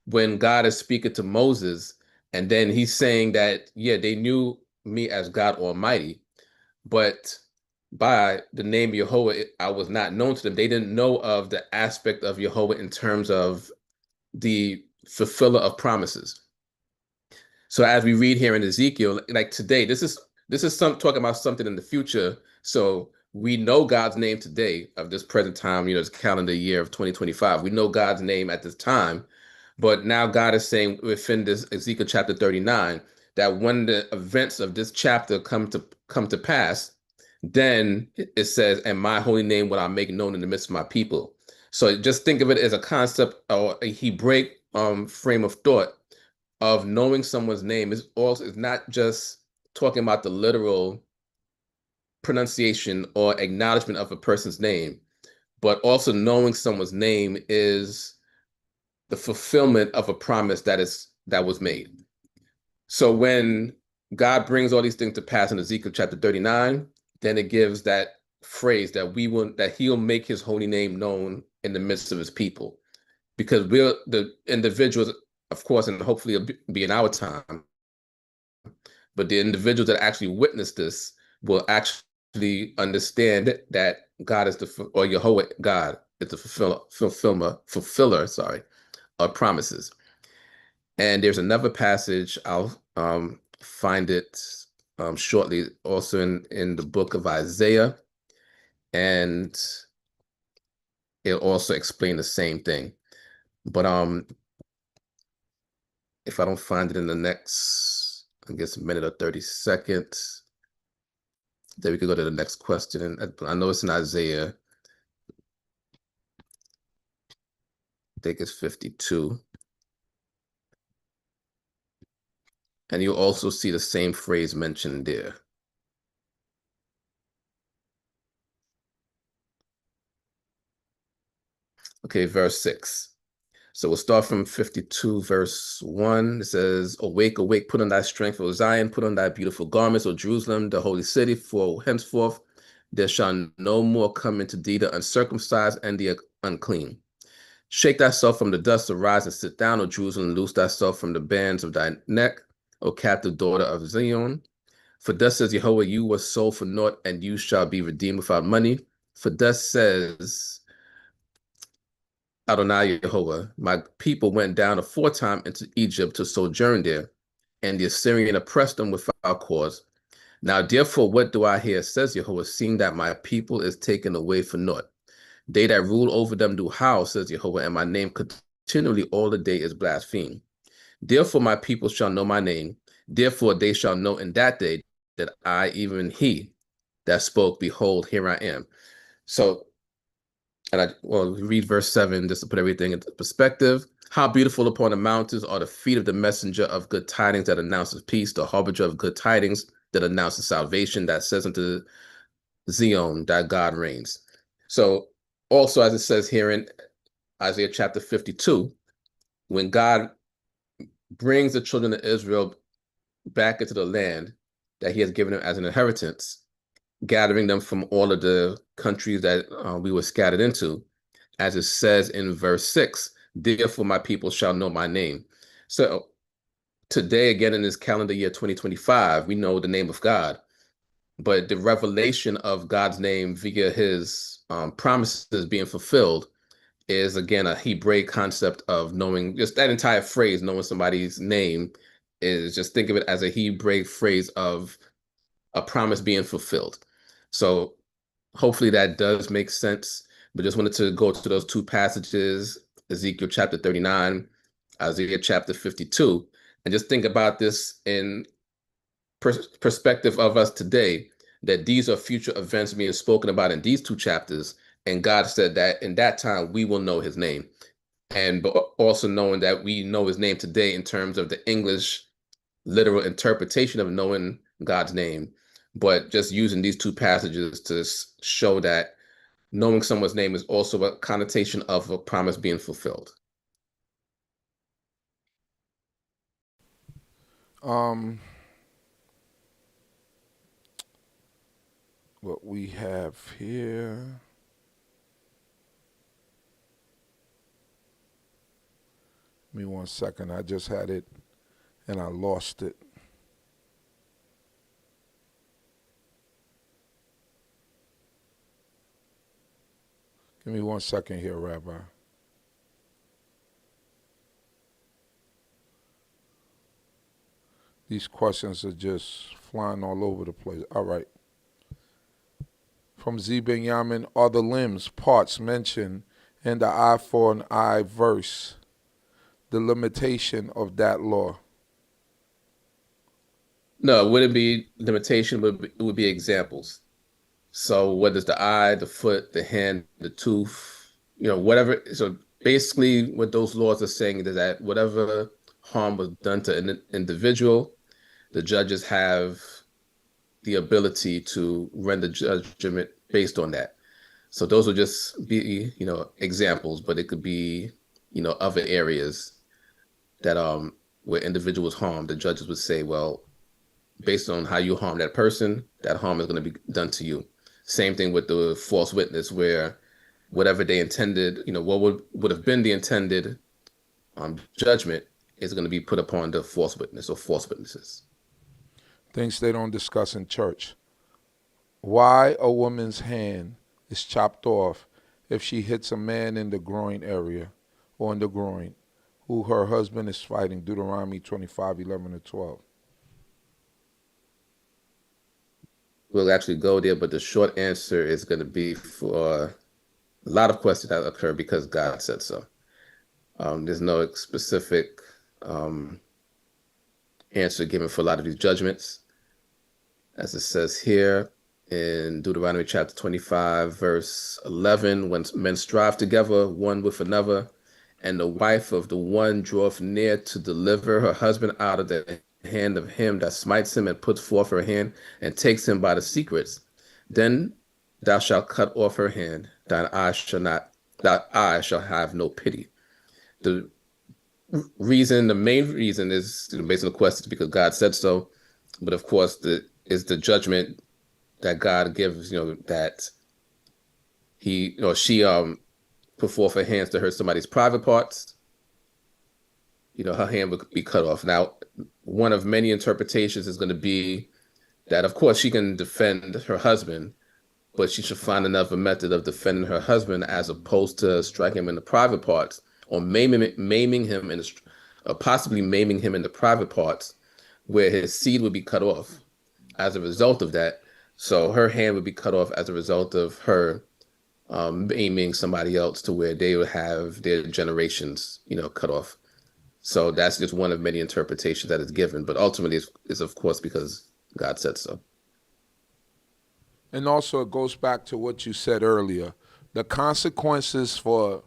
when God is speaking to Moses, and then he's saying that, yeah, they knew me as God Almighty, but by the name Yahweh, I was not known to them. They didn't know of the aspect of Yahweh in terms of the fulfiller of promises. So as we read here in Ezekiel, like today, this is talking about something in the future. So we know God's name today of this present time, this calendar year of 2025. We know God's name at this time, but now God is saying within this Ezekiel chapter 39 that when the events of this chapter come to pass, then it says, and my holy name will I make known in the midst of my people. So just think of it as a concept or a Hebraic frame of thought of knowing someone's name is not just talking about the literal pronunciation or acknowledgement of a person's name, but also knowing someone's name is the fulfillment of a promise that was made. So when God brings all these things to pass in Ezekiel chapter 39, then it gives that phrase that he'll make his holy name known in the midst of his people, because we're the individuals, of course, and hopefully it'll be in our time, but the individuals that actually witness this will actually understand that God is or Yahweh, God is the fulfiller, of promises. And there's another passage, I'll find it shortly, also in the book of Isaiah, and it'll also explain the same thing. But if I don't find it in the next, I guess, minute or 30 seconds, then we could go to the next question. And I know it's in Isaiah. I think it's 52. And you'll also see the same phrase mentioned there. Okay, verse 6. So we'll start from 52, verse 1. It says, awake, awake, put on thy strength, O Zion, put on thy beautiful garments, O Jerusalem, the holy city, for henceforth there shall no more come into thee the uncircumcised and the unclean. Shake thyself from the dust, arise and sit down, O Jerusalem, loose thyself from the bands of thy neck, O captive daughter of Zion. For thus says Yahweh, you were sold for naught, and you shall be redeemed without money. For thus says Adonai Yehovah, my people went down aforetime into Egypt to sojourn there, and the Assyrian oppressed them without cause. Now, therefore, what do I hear, says Yehovah, seeing that my people is taken away for naught? They that rule over them do howl, says Yehovah, and my name continually all the day is blasphemed. Therefore, my people shall know my name. Therefore, they shall know in that day that I, even he that spoke, behold, here I am. So, read verse 7 just to put everything into perspective. How beautiful upon the mountains are the feet of the messenger of good tidings that announces peace, the harbinger of good tidings that announces salvation, that says unto Zion that God reigns. So, also, as it says here in Isaiah chapter 52, when God brings the children of Israel back into the land that he has given them as an inheritance, gathering them from all of the countries that we were scattered into, as it says in verse 6, therefore my people shall know my name. So today, again, in this calendar year 2025, we know the name of God, but the revelation of God's name via his promises being fulfilled is, again, a Hebraic concept of knowing. Just that entire phrase, knowing somebody's name, is just think of it as a Hebraic phrase of a promise being fulfilled. So hopefully that does make sense. But just wanted to go to those two passages, Ezekiel chapter 39, Isaiah chapter 52, and just think about this in perspective of us today, that these are future events being spoken about in these two chapters. And God said that in that time we will know his name. And but also knowing that we know his name today in terms of the English literal interpretation of knowing God's name, but just using these two passages to show that knowing someone's name is also a connotation of a promise being fulfilled. What we have here. Give me 1 second. I just had it and I lost it. Give me 1 second here, Rabbi. These questions are just flying all over the place. All right. From Z. Binyamin, are the limbs, parts mentioned in the eye for an eye verse the limitation of that law? No, it wouldn't be limitation, but it would be examples. So whether it's the eye, the foot, the hand, the tooth, whatever. So basically what those laws are saying is that whatever harm was done to an individual, the judges have the ability to render judgment based on that. So those would just be, examples, but it could be, other areas that where individuals harmed, the judges would say, well, based on how you harm that person, that harm is going to be done to you. Same thing with the false witness, where whatever they intended, what would have been the intended judgment is going to be put upon the false witness or false witnesses. Things they don't discuss in church. Why a woman's hand is chopped off if she hits a man in the groin area or in the groin who her husband is fighting, Deuteronomy 25:11-12. We'll actually go there, but the short answer is going to be for a lot of questions that occur because God said so. There's no specific answer given for a lot of these judgments. As it says here in Deuteronomy chapter 25, verse 11, when men strive together one with another, and the wife of the one draweth near to deliver her husband out of the hand of him that smites him and puts forth her hand and takes him by the secrets, then thou shalt cut off her hand, thine eye shall have no pity. The main reason is based on the question because God said so, but of course is the judgment that God gives, that he or she put forth her hands to hurt somebody's private parts, her hand would be cut off. Now, one of many interpretations is going to be that, of course, she can defend her husband, but she should find another method of defending her husband as opposed to striking him in the private parts or maiming him in possibly maiming him in the private parts where his seed would be cut off as a result of that. So her hand would be cut off as a result of her aiming somebody else to where they would have their generations, cut off. So that's just one of many interpretations that is given. But ultimately, it's of course because God said so. And also it goes back to what you said earlier. The consequences for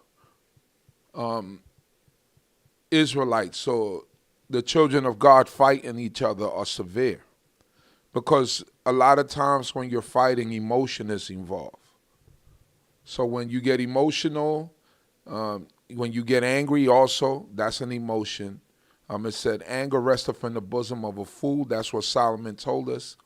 Israelites, so the children of God fighting each other, are severe. Because a lot of times when you're fighting, emotion is involved. So when you get emotional, when you get angry also, that's an emotion. It said, anger resteth in the bosom of a fool. That's what Solomon told us.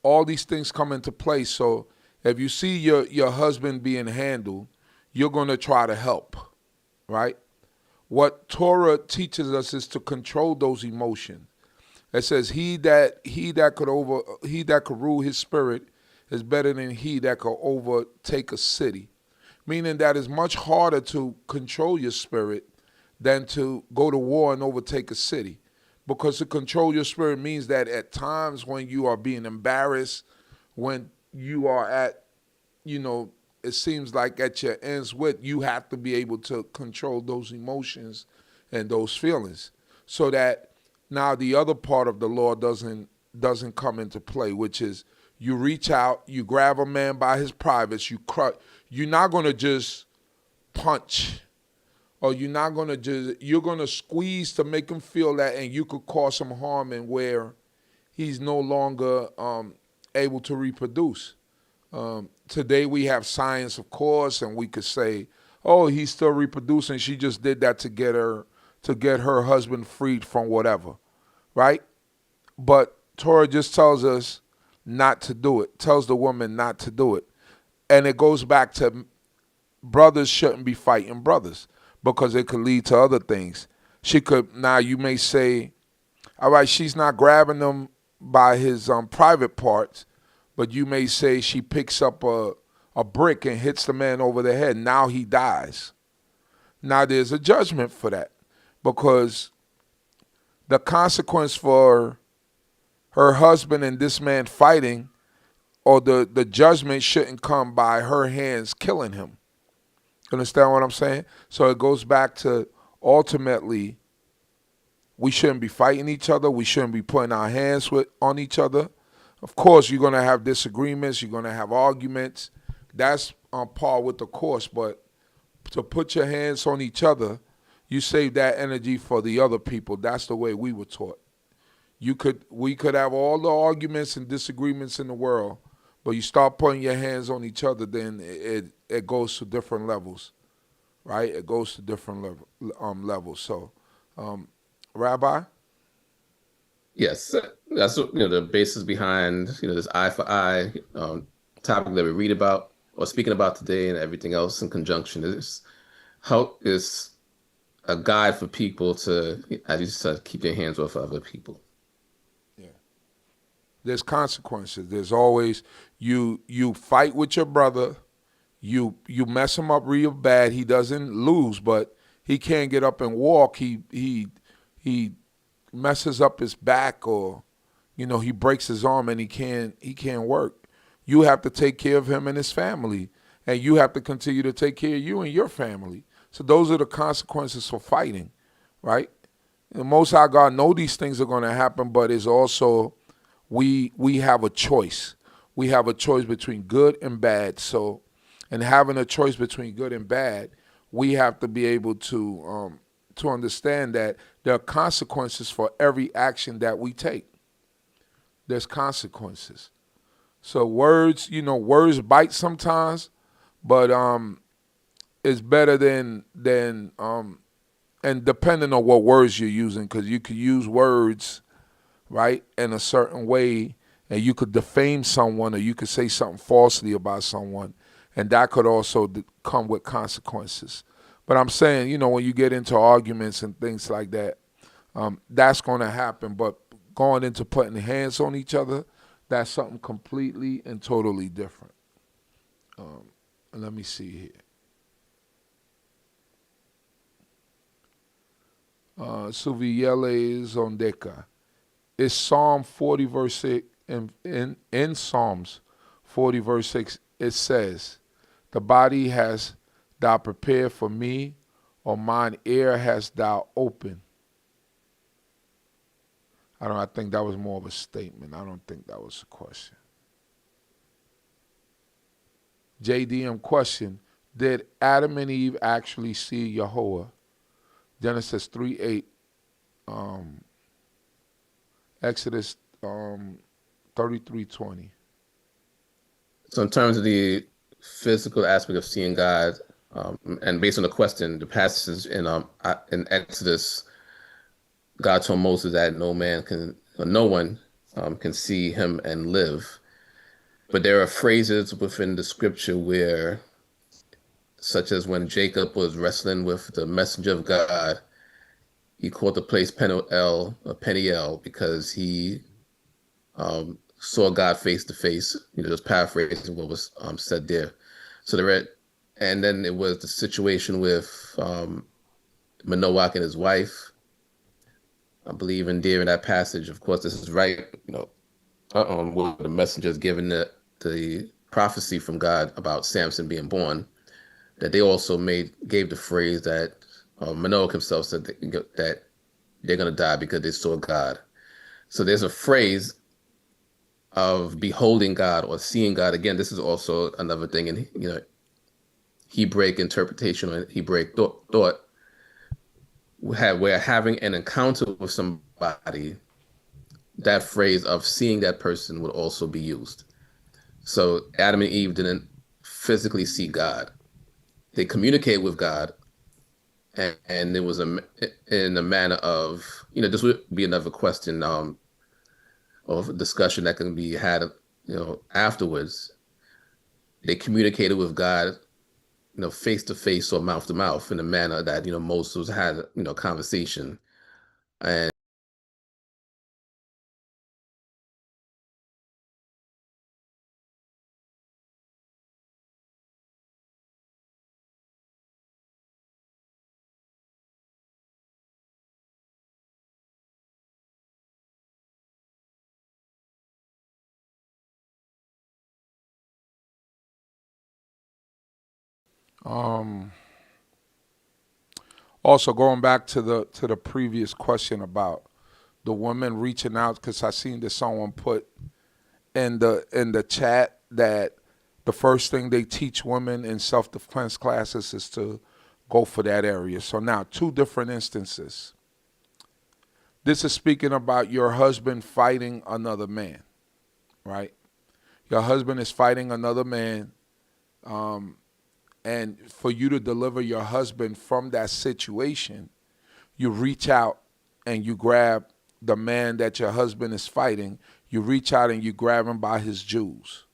All these things come into play. So if you see your husband being handled, you're going to try to help, right? What Torah teaches us is to control those emotions. It says, he that could rule his spirit is better than he that could overtake a city. Meaning that it's much harder to control your spirit than to go to war and overtake a city. Because to control your spirit means that at times when you are being embarrassed, when you are at, it seems like at your ends with, you have to be able to control those emotions and those feelings. So that now the other part of the law doesn't come into play, which is you reach out, you grab a man by his privates, you crush. You're not going to just punch, or you're going to squeeze to make him feel that, and you could cause him harm and where he's no longer able to reproduce. Today we have science, of course, and we could say, oh, he's still reproducing. She just did that to get her husband freed from whatever, right? But Torah just tells us not to do it, tells the woman not to do it. And it goes back to brothers shouldn't be fighting brothers because it could lead to other things. Now you may say, all right, she's not grabbing him by his private parts, but you may say she picks up a brick and hits the man over the head. Now he dies. Now there's a judgment for that because the consequence for her husband and this man fighting, or the judgment shouldn't come by her hands killing him. Understand what I'm saying? So it goes back to ultimately we shouldn't be fighting each other. We shouldn't be putting our hands on each other. Of course, you're going to have disagreements. You're going to have arguments. That's on par with the course. But to put your hands on each other, you save that energy for the other people. That's the way we were taught. We could have all the arguments and disagreements in the world, but you start putting your hands on each other, then it goes to different levels, right? It goes to different levels. So, Rabbi? Yes, that's the basis behind this eye for eye topic that we read about or speaking about today, and everything else in conjunction is a guide for people to, as you said, keep their hands off other people. Yeah. There's consequences. There's always you fight with your brother, you mess him up real bad. He doesn't lose, but he can't get up and walk. He messes up his back, or he breaks his arm and he can't work. You have to take care of him and his family, and you have to continue to take care of you and your family. So those are the consequences for fighting, right? The Most High God know these things are going to happen, but it's also we have a choice. We have a choice between good and bad. So, and having a choice between good and bad, we have to be able to understand that there are consequences for every action that we take. There's consequences. So words bite sometimes, but it's better than and depending on what words you're using, because you could use words, right, in a certain way, and you could defame someone, or you could say something falsely about someone, and that could also come with consequences. But I'm saying, when you get into arguments and things like that, that's going to happen. But going into putting hands on each other, That's something completely and totally different. Let me see here. Suviele Zondeka. It's Psalm 40 verse 6. In Psalms 40 verse 6, it says, the body has thou prepared for me, or mine ear hast thou opened. I think that was more of a statement. I don't think that was a question. JDM question, did Adam and Eve actually see Yahweh? Genesis 3:8, Exodus 33:20. So in terms of the physical aspect of seeing God, and based on the question, the passages in Exodus, God told Moses that no one can see him and live. But there are phrases within the scripture where, such as when Jacob was wrestling with the messenger of God, he called the place Peniel, because he saw God face to face. Just paraphrasing what was said there. So and then it was the situation with Manoach and his wife. I believe in that passage, of course, this is right, where the messenger is giving the prophecy from God about Samson being born, that they also gave the phrase that Manoach himself said that they're going to die because they saw God. So there's a phrase of beholding God or seeing God. Again, this is also another thing in Hebraic interpretation or Hebraic thought. Where having an encounter with somebody, that phrase of seeing that person would also be used. So Adam and Eve didn't physically see God. They communicated with God, and it was in a manner of, this would be another question of discussion that can be had, afterwards. They communicated with God, face to face or mouth to mouth in a manner that, Moses had, conversation. And Also, going back to the previous question about the women reaching out, because I seen that someone put in the chat that the first thing they teach women in self-defense classes is to go for that area. So now, two different instances. This is speaking about your husband fighting another man, right? Your husband is fighting another man, and for you to deliver your husband from that situation, you reach out and you grab the man that your husband is fighting. You reach out and you grab him by his jewels.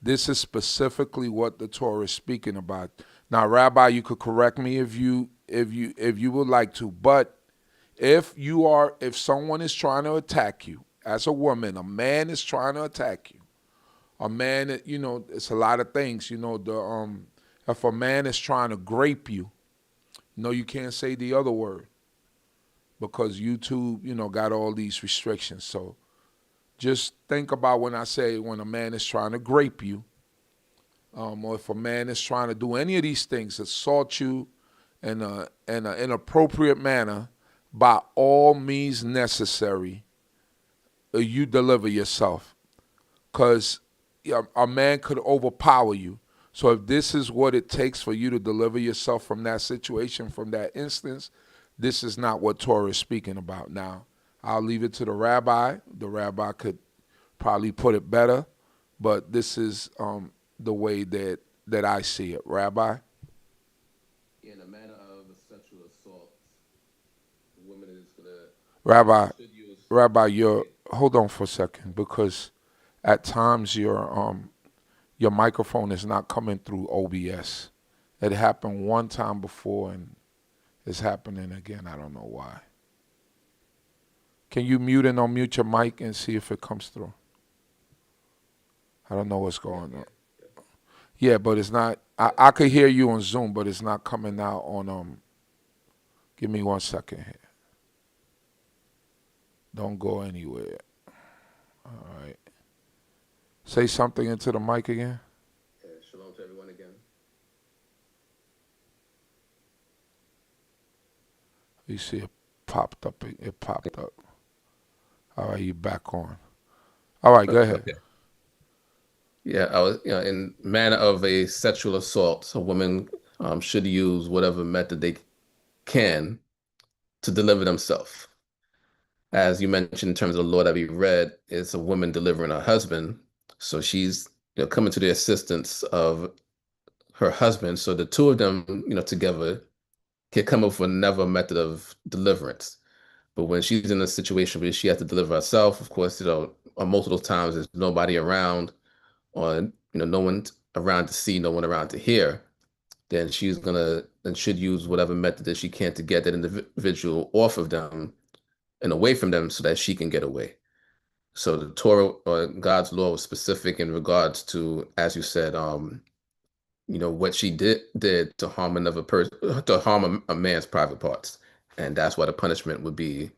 This is specifically what the Torah is speaking about. Now, Rabbi, you could correct me if you would like to, but if someone is trying to attack you as a woman, a man is trying to attack you. A man, it's a lot of things. If a man is trying to grape you, you can't say the other word because YouTube, got all these restrictions. So just think about when I say when a man is trying to grape you, or if a man is trying to do any of these things, assault you in an inappropriate manner, by all means necessary, you deliver yourself. Because a man could overpower you. So if this is what it takes for you to deliver yourself from that situation, from that instance, this is not what Torah is speaking about. Now, I'll leave it to the rabbi. The rabbi could probably put it better, but this is the way that I see it. Rabbi? in a manner of sexual assault, the woman is going to... Rabbi, hold on for a second, because at times your microphone is not coming through OBS. It happened one time before and it's happening again. I don't know why. Can you mute and unmute your mic and see if it comes through? I don't know what's going on. Yeah, but it's not. I could hear you on Zoom, but it's not coming out on. Give me 1 second here. Don't go anywhere. All right. Say something into the mic again. Shalom to everyone again. You see it popped up. It popped up. All right, you back on. All right, go ahead. Okay. Yeah, I was, in manner of a sexual assault, a woman should use whatever method they can to deliver themselves. As you mentioned, in terms of the law that we read, it's a woman delivering her husband. So she's, coming to the assistance of her husband. So the two of them, together can come up with another method of deliverance. But when she's in a situation where she has to deliver herself, of course, on multiple times there's nobody around, or no one around to see, no one around to hear, then she's gonna and should use whatever method that she can to get that individual off of them and away from them so that she can get away. So the Torah or God's law was specific in regards to, as you said, what she did to harm another person, to harm a man's private parts. And that's why the punishment would be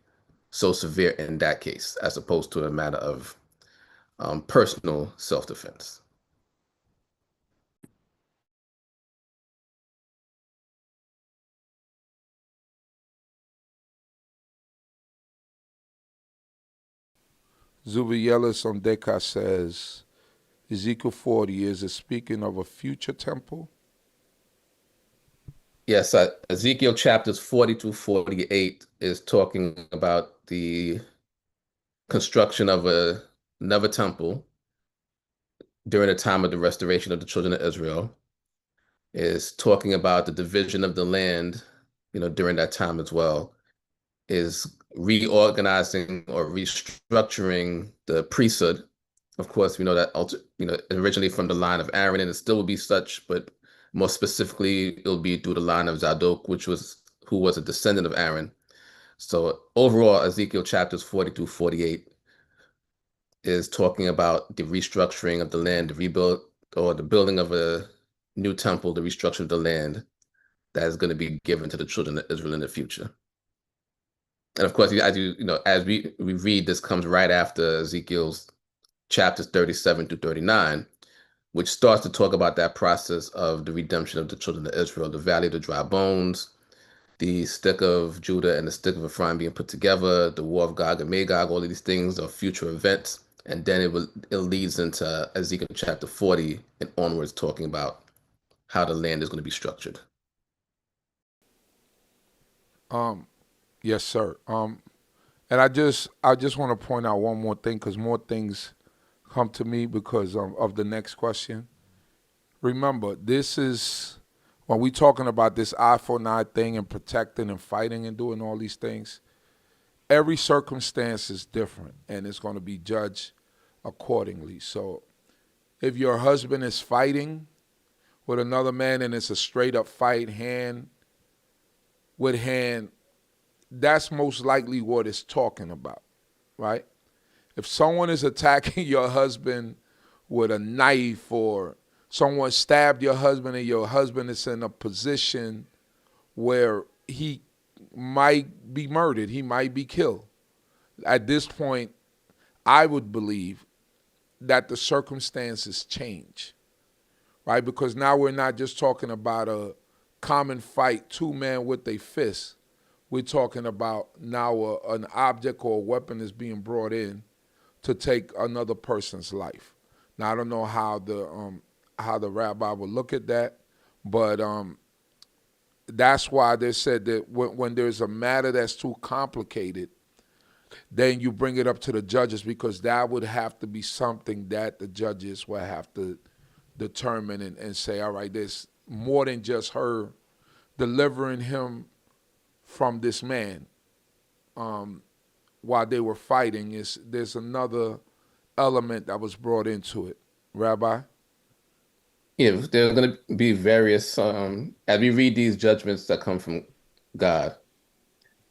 so severe in that case, as opposed to a matter of personal self-defense. Zubi Yellis on Deka says, Ezekiel 40 is it speaking of a future temple? Yes, Ezekiel chapters 40 to 48 is talking about the construction of another temple during the time of the restoration of the children of Israel. Is talking about the division of the land, during that time as well. Is reorganizing or restructuring the priesthood. Of course, we know that originally from the line of Aaron, and it still will be such, but more specifically, it'll be through the line of Zadok, who was a descendant of Aaron. So overall, Ezekiel chapters 40 to 48 is talking about the restructuring of the land, the rebuild or the building of a new temple, the restructure of the land that is going to be given to the children of Israel in the future. And of course, as we read, this comes right after Ezekiel's chapters 37 to 39, which starts to talk about that process of the redemption of the children of Israel, the valley of the dry bones, the stick of Judah and the stick of Ephraim being put together, the war of Gog and Magog. All of these things are future events. And then it leads into Ezekiel chapter 40 and onwards, talking about how the land is going to be structured. Yes, sir. And I just want to point out one more thing, because more things come to me because of the next question. Remember, this is when we talking about this eye for an eye thing and protecting and fighting and doing all these things. Every circumstance is different, and it's going to be judged accordingly. So, if your husband is fighting with another man and it's a straight up fight, hand with hand, that's most likely what it's talking about, right? If someone is attacking your husband with a knife, or someone stabbed your husband and your husband is in a position where he might be murdered, he might be killed, at this point, I would believe that the circumstances change, right? Because now we're not just talking about a common fight, two men with a fist. We're talking about now an object or a weapon is being brought in to take another person's life. Now I don't know how the rabbi would look at that, but that's why they said that when there's a matter that's too complicated, then you bring it up to the judges, because that would have to be something that the judges will have to determine and say, all right, there's more than just her delivering him from this man while they were fighting. There's another element that was brought into it. Rabbi? Yeah, there are going to be various, as we read these judgments that come from God,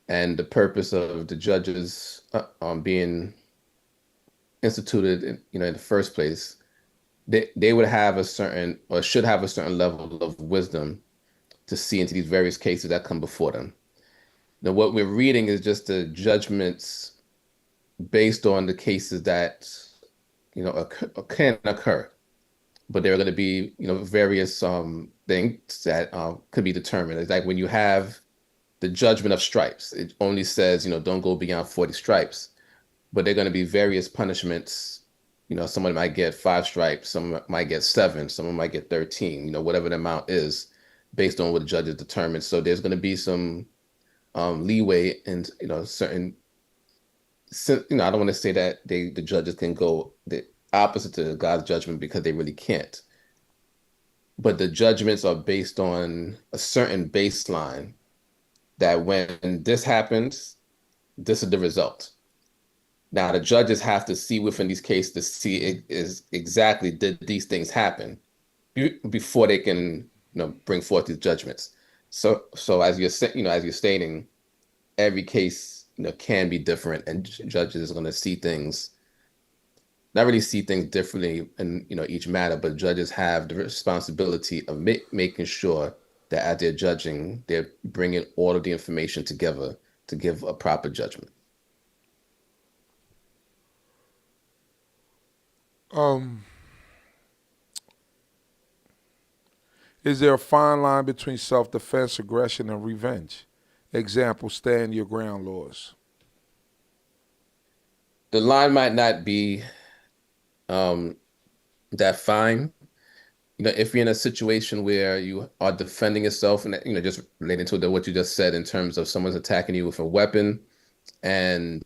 and the purpose of the judges being instituted, in the first place, they would have a certain, or should have a certain level of wisdom to see into these various cases that come before them. Now, what we're reading is just the judgments based on the cases that, can occur. But there are going to be, various things that could be determined. It's like when you have the judgment of stripes, it only says, don't go beyond 40 stripes. But there are going to be various punishments. Someone might get 5 stripes, someone might get 7, someone might get 13, whatever the amount is based on what the judge has determined. So there's going to be some leeway and, certain, I don't want to say that the judges can go the opposite to God's judgment because they really can't. But the judgments are based on a certain baseline that when this happens, this is the result. Now, the judges have to see within these cases to see it is exactly did these things happen before they can, bring forth these judgments. So as you're stating, every case, can be different, and judges are going to see things, not really see things differently in, each matter, but judges have the responsibility of making sure that as they're judging, they're bringing all of the information together to give a proper judgment. Is there a fine line between self-defense, aggression, and revenge? Example, stand your ground laws. The line might not be that fine. If you're in a situation where you are defending yourself, and just relating to what you just said in terms of someone's attacking you with a weapon, and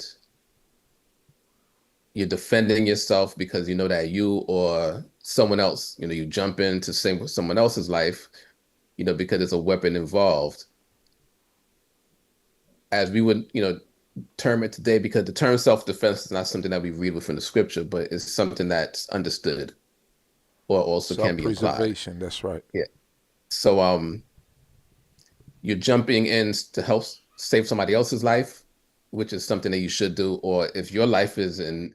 you're defending yourself because you know that you or someone else, you jump in to save someone else's life, because there's a weapon involved. As we would, term it today, because the term self-defense is not something that we read within the scripture, but it's something that's understood or also can be implied. Self-preservation, that's right. Yeah. So you're jumping in to help save somebody else's life, which is something that you should do. Or if your life is in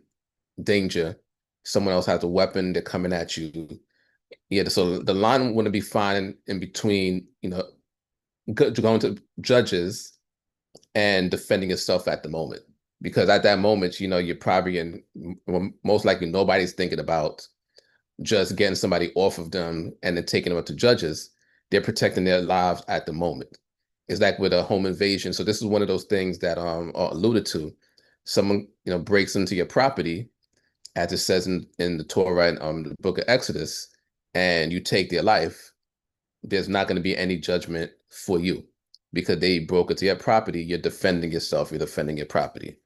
danger, someone else has a weapon, they're coming at you. Yeah, so the line wouldn't be fine in between, going to judges and defending yourself at the moment. Because at that moment, you're probably most likely nobody's thinking about just getting somebody off of them and then taking them up to judges. They're protecting their lives at the moment. It's like with a home invasion. So this is one of those things that are alluded to. Someone, breaks into your property, as it says in the Torah and the book of Exodus, and you take their life. There's not going to be any judgment for you because they broke into your property. You're defending yourself. You're defending your property.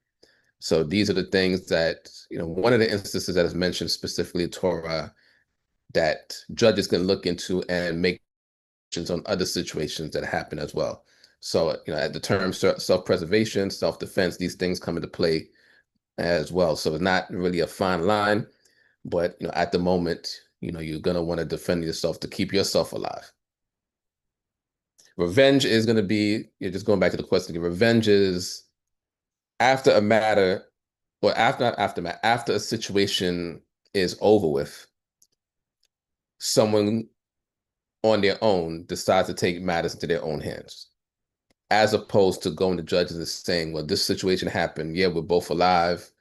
So these are the things that, one of the instances that is mentioned specifically in Torah that judges can look into and make on other situations that happen as well. So, at the term self-preservation, self-defense, these things come into play as well. So it's not really a fine line, but, at the moment, you're going to want to defend yourself to keep yourself alive. Revenge is going to be, just going back to the question, revenge is after a matter, or after a situation is over with, someone on their own decides to take matters into their own hands, as opposed to going to judges and saying, well, this situation happened. Yeah, we're both alive.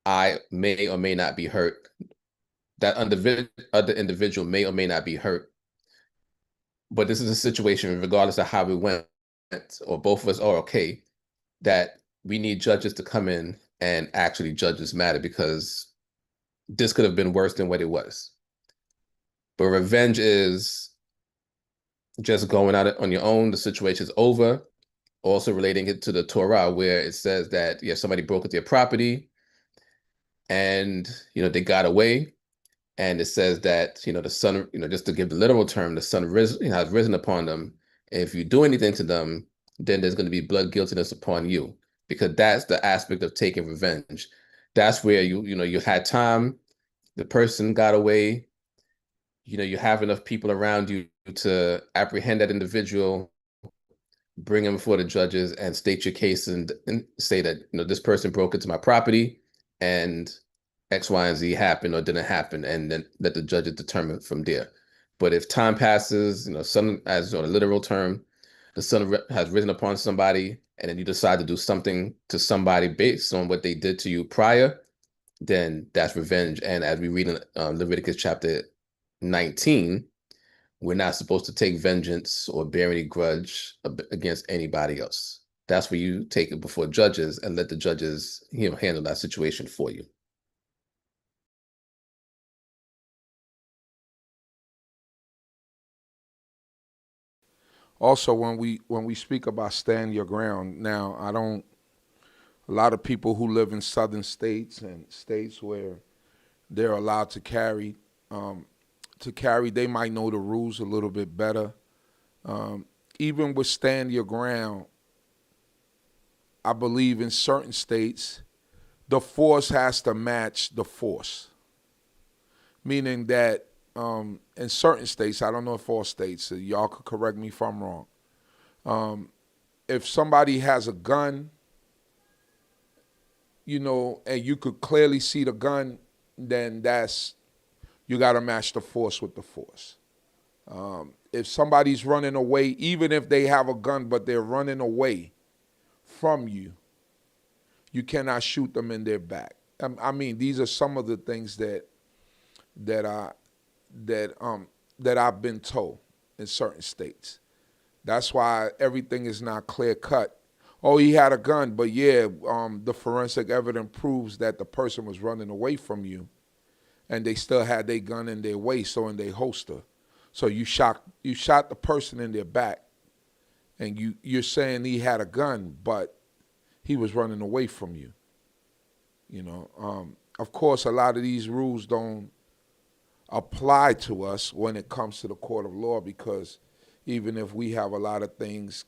I may or may not be hurt. That other individual may or may not be hurt. But this is a situation, regardless of how we went, or both of us are okay, that we need judges to come in and actually judge this matter, because this could have been worse than what it was. But revenge is just going out on your own. The situation's over. Also relating it to the Torah, where it says that, somebody broke into your property and, they got away. And it says that, the sun, just to give the literal term, the sun has risen upon them. And if you do anything to them, then there's going to be blood guiltiness upon you, because that's the aspect of taking revenge. That's where you had time, the person got away, you have enough people around you to apprehend that individual, bring him before the judges and state your case and say that, this person broke into my property and X, Y, and Z happened or didn't happen, and then let the judges determine from there. But if time passes, sun, as on a literal term, the sun has risen upon somebody, and then you decide to do something to somebody based on what they did to you prior, then that's revenge. And as we read in Leviticus chapter 19, we're not supposed to take vengeance or bear any grudge against anybody else. That's where you take it before judges and let the judges, handle that situation for you. Also, when we speak about stand your ground, now a lot of people who live in southern states and states where they're allowed to carry, they might know the rules a little bit better. Even with stand your ground, I believe in certain states, the force has to match the force. Meaning that in certain states, I don't know if all states, so y'all could correct me if I'm wrong. If somebody has a gun, and you could clearly see the gun, then you got to match the force with the force. If somebody's running away, even if they have a gun, but they're running away from you, you cannot shoot them in their back. I mean, these are some of the things that I've been told in certain states. That's why everything is not clear cut. Oh, he had a gun, but the forensic evidence proves that the person was running away from you, and they still had their gun in their waist or in their holster. So you shot the person in their back, and you're saying he had a gun, but he was running away from you. Of course, a lot of these rules don't apply to us when it comes to the court of law, because even if we have a lot of things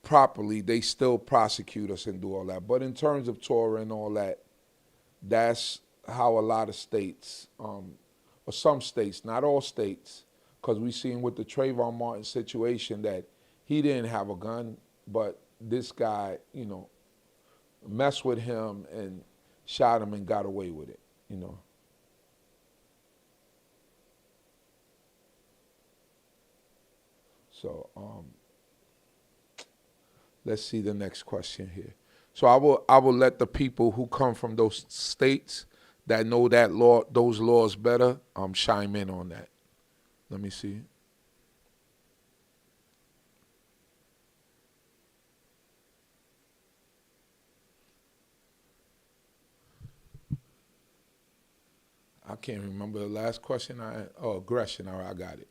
properly, they still prosecute us and do all that. But in terms of Torah and all that, that's how a lot of states, or some states, not all states, because we seen with the Trayvon Martin situation that he didn't have a gun, but this guy, messed with him and shot him and got away with it, So let's see the next question here. So I will let the people who come from those states that know those laws better, chime in on that. Let me see. I can't remember the last question aggression. All right, I got it.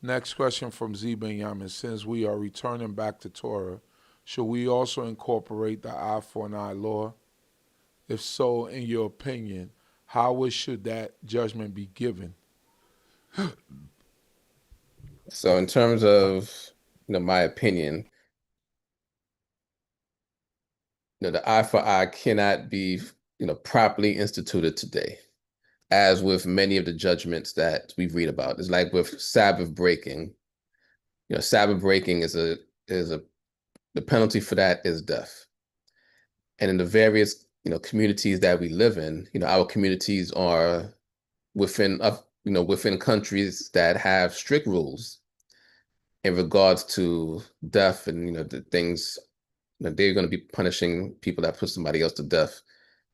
Next question from Z. Binyamin. Since we are returning back to Torah, should we also incorporate the eye for an eye law? If so, in your opinion, how should that judgment be given? So in terms of, my opinion, the eye for eye cannot be, properly instituted today, as with many of the judgments that we read about. It's like with Sabbath breaking. Sabbath breaking the penalty for that is death. And in the various, communities that we live in, our communities are within countries that have strict rules in regards to death and, the things, they're going to be punishing people that put somebody else to death.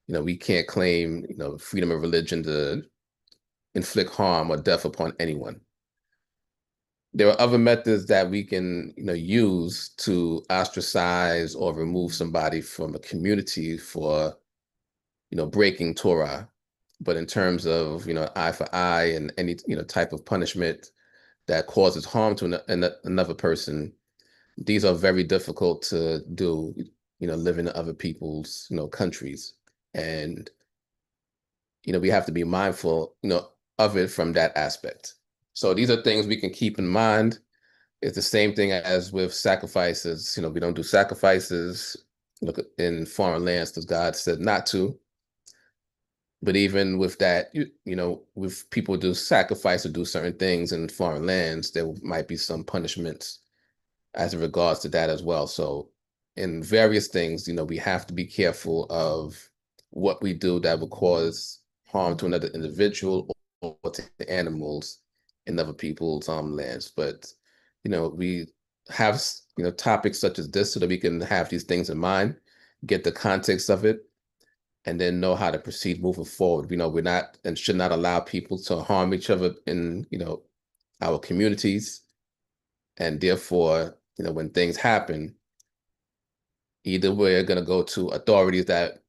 We can't claim, freedom of religion to inflict harm or death upon anyone. There are other methods that we can, use to ostracize or remove somebody from a community for, breaking Torah. But in terms of, eye for eye and any, type of punishment that causes harm to another person, these are very difficult to do, living in other people's, countries. And, we have to be mindful, of it from that aspect. So these are things we can keep in mind. It's the same thing as with sacrifices. We don't do sacrifices in foreign lands because God said not to. But even with that, with people do sacrifice or do certain things in foreign lands, there might be some punishments as it regards to that as well. So in various things, we have to be careful of what we do that will cause harm to another individual or to animals in other people's lands. But, we have, topics such as this so that we can have these things in mind, get the context of it, and then know how to proceed moving forward. We're not and should not allow people to harm each other in, our communities. And therefore, when things happen, either we're going to go to authorities that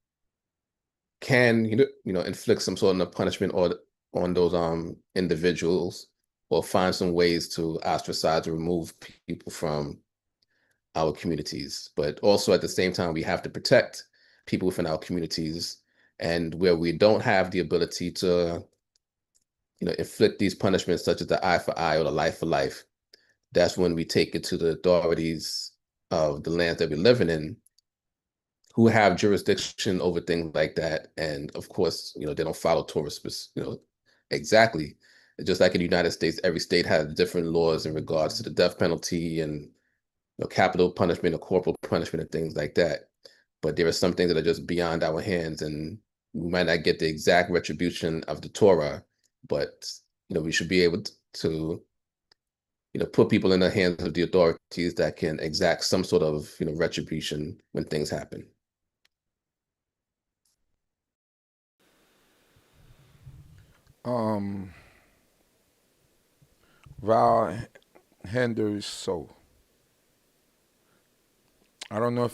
can, inflict some sort of punishment or on those individuals, or find some ways to ostracize or remove people from our communities. But also at the same time, we have to protect people within our communities, and where we don't have the ability to, inflict these punishments such as the eye for eye or the life for life, that's when we take it to the authorities of the lands that we're living in, who have jurisdiction over things like that. And of course, they don't follow Torah, exactly. Just like in the United States, every state has different laws in regards to the death penalty and capital punishment or corporal punishment and things like that. But there are some things that are just beyond our hands, and we might not get the exact retribution of the Torah, but we should be able to put people in the hands of the authorities that can exact some sort of retribution when things happen. Val Henderson. I don't know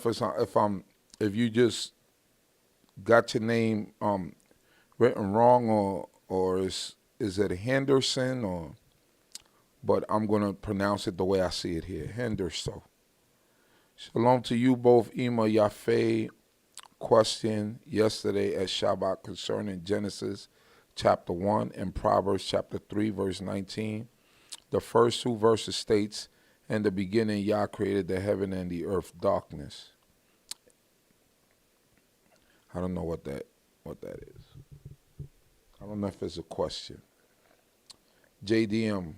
if you just got your name written wrong, or is it Henderson, but I'm gonna pronounce it the way I see it here, Henderson. Shalom to you both, Ima Yafe. Question yesterday at Shabbat concerning Genesis chapter 1 and Proverbs chapter 3 verse 19. The first two verses states, "In the beginning Yah created the heaven and the earth darkness." I don't know what that is. I don't know if it's a question. JDM,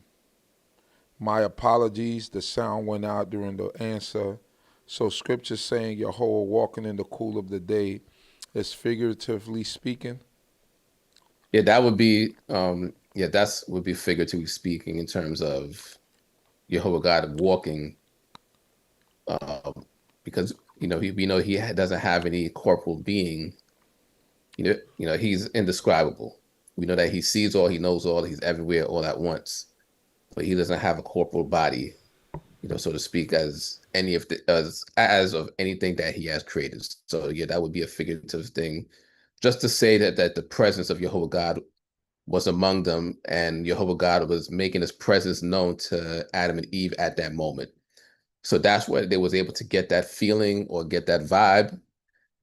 my apologies. The sound went out during the answer. So scripture saying Yahweh walking in the cool of the day is figuratively speaking? Yeah, that would be would be figuratively speaking in terms of Jehovah God walking, because we know he doesn't have any corporal being. He's indescribable. We know that he sees all, he knows all, he's everywhere all at once, but he doesn't have a corporal body, so to speak, as any of of anything that he has created. So yeah, that would be a figurative thing, just to say that the presence of Jehovah God was among them, and Jehovah God was making his presence known to Adam and Eve at that moment. So that's where they was able to get that feeling or get that vibe,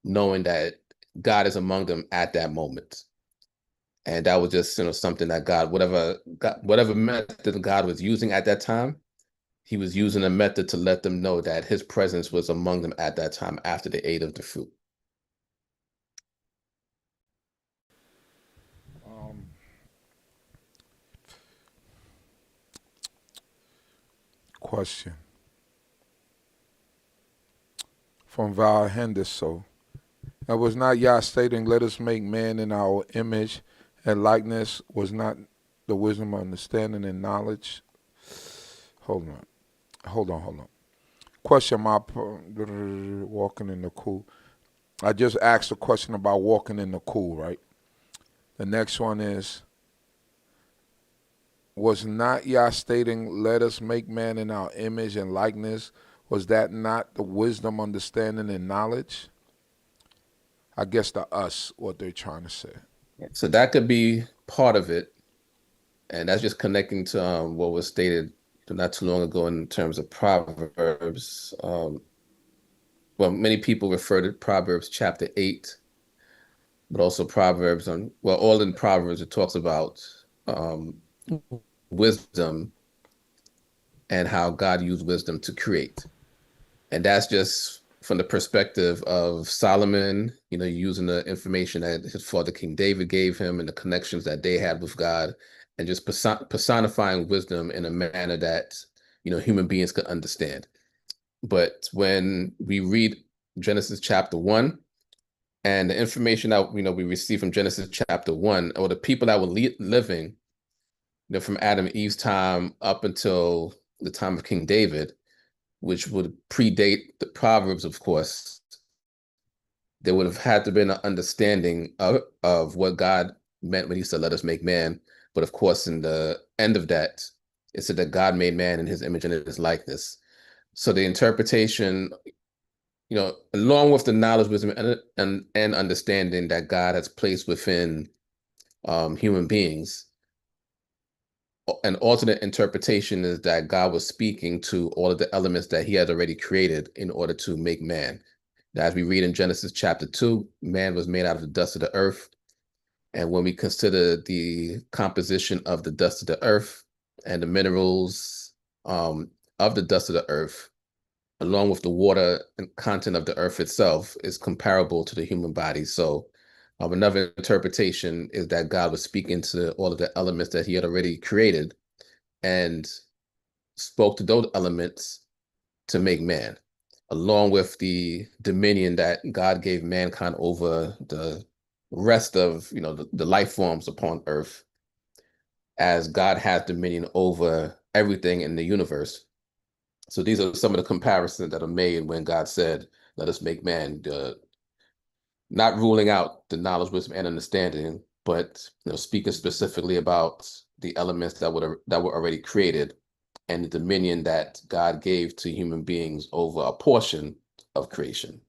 knowing that God is among them at that moment. And that was just something that whatever method God was using at that time, he was using a method to let them know that his presence was among them at that time after they ate of the fruit. Question from Val Henderson. It was not Yah stating, "Let us make man in our image and likeness," was not the wisdom, understanding, and knowledge? Hold on. Question, walking in the cool. I just asked a question about walking in the cool, right? The next one is, was not Yah stating, "Let us make man in our image and likeness"? Was that not the wisdom, understanding, and knowledge? I guess the us, what they're trying to say. So that could be part of it. And that's just connecting to what was stated not too long ago in terms of Proverbs. Well, many people refer to Proverbs chapter 8, but also Proverbs all in Proverbs, it talks about wisdom and how God used wisdom to create. And that's just from the perspective of Solomon, using the information that his father King David gave him and the connections that they had with God, and just personifying wisdom in a manner that human beings could understand. But when we read Genesis chapter 1, and the information that we receive from Genesis chapter 1, or the people that were living, from Adam and Eve's time up until the time of King David, which would predate the Proverbs, of course, there would have had to been an understanding of what God meant when he said, let us make man. But of course, in the end of that, it said that God made man in his image and in his likeness. So the interpretation, along with the knowledge, wisdom, and understanding that God has placed within human beings, an alternate interpretation is that God was speaking to all of the elements that he had already created in order to make man. As we read in Genesis chapter 2, man was made out of the dust of the earth. And when we consider the composition of the dust of the earth and the minerals of the dust of the earth, along with the water and content of the earth itself, is comparable to the human body. So another interpretation is that God was speaking to all of the elements that he had already created and spoke to those elements to make man, along with the dominion that God gave mankind over the rest of, the life forms upon earth, as God has dominion over everything in the universe. So these are some of the comparisons that are made when God said, let us make man, not ruling out the knowledge, wisdom, and understanding, but speaking specifically about the elements that were already created and the dominion that God gave to human beings over a portion of creation.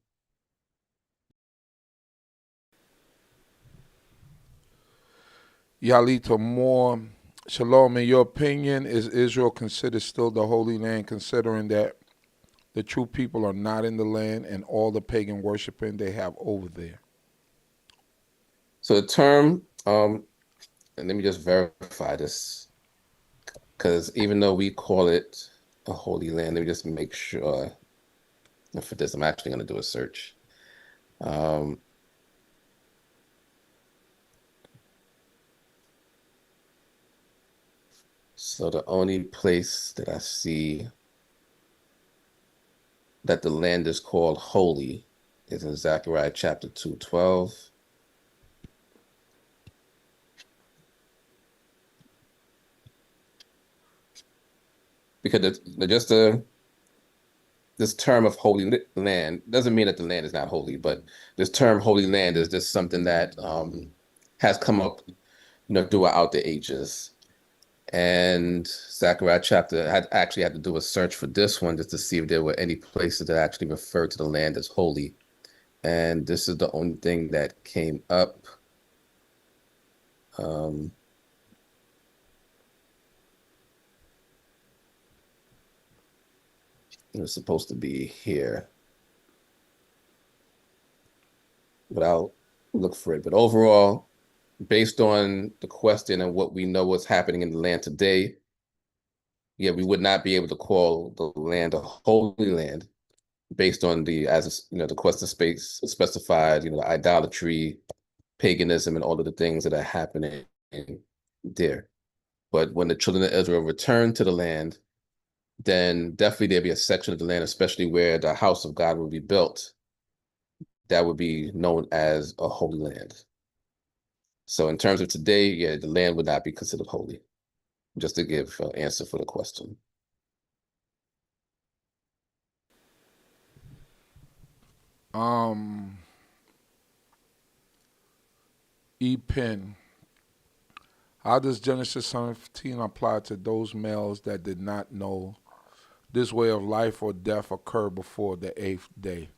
Yalita Moore, Shalom, in your opinion, is Israel considered still the Holy Land, considering that the true people are not in the land and all the pagan worshiping they have over there? So the term, and let me just verify this, because even though we call it a holy land, let me just make sure. And for this, I'm actually going to do a search. So the only place that I see that the land is called holy is in Zechariah chapter 2:12. Because this term of holy land doesn't mean that the land is not holy, but this term holy land is just something that has come up, throughout the ages. And Zechariah chapter had to do a search for this one just to see if there were any places that actually referred to the land as holy. And this is the only thing that came up. It was supposed to be here, but I'll look for it. But overall, based on the question and what we know what's happening in the land today, yeah, we would not be able to call the land a holy land based on the question space specified, the idolatry, paganism, and all of the things that are happening there. But when the children of Israel return to the land, then definitely there'll be a section of the land, especially where the house of God will be built, that would be known as a holy land. So in terms of today, yeah, the land would not be considered holy, just to give an answer for the question. E-Pen, how does Genesis 17 apply to those males that did not know this way of life or death occurred before the 8th day?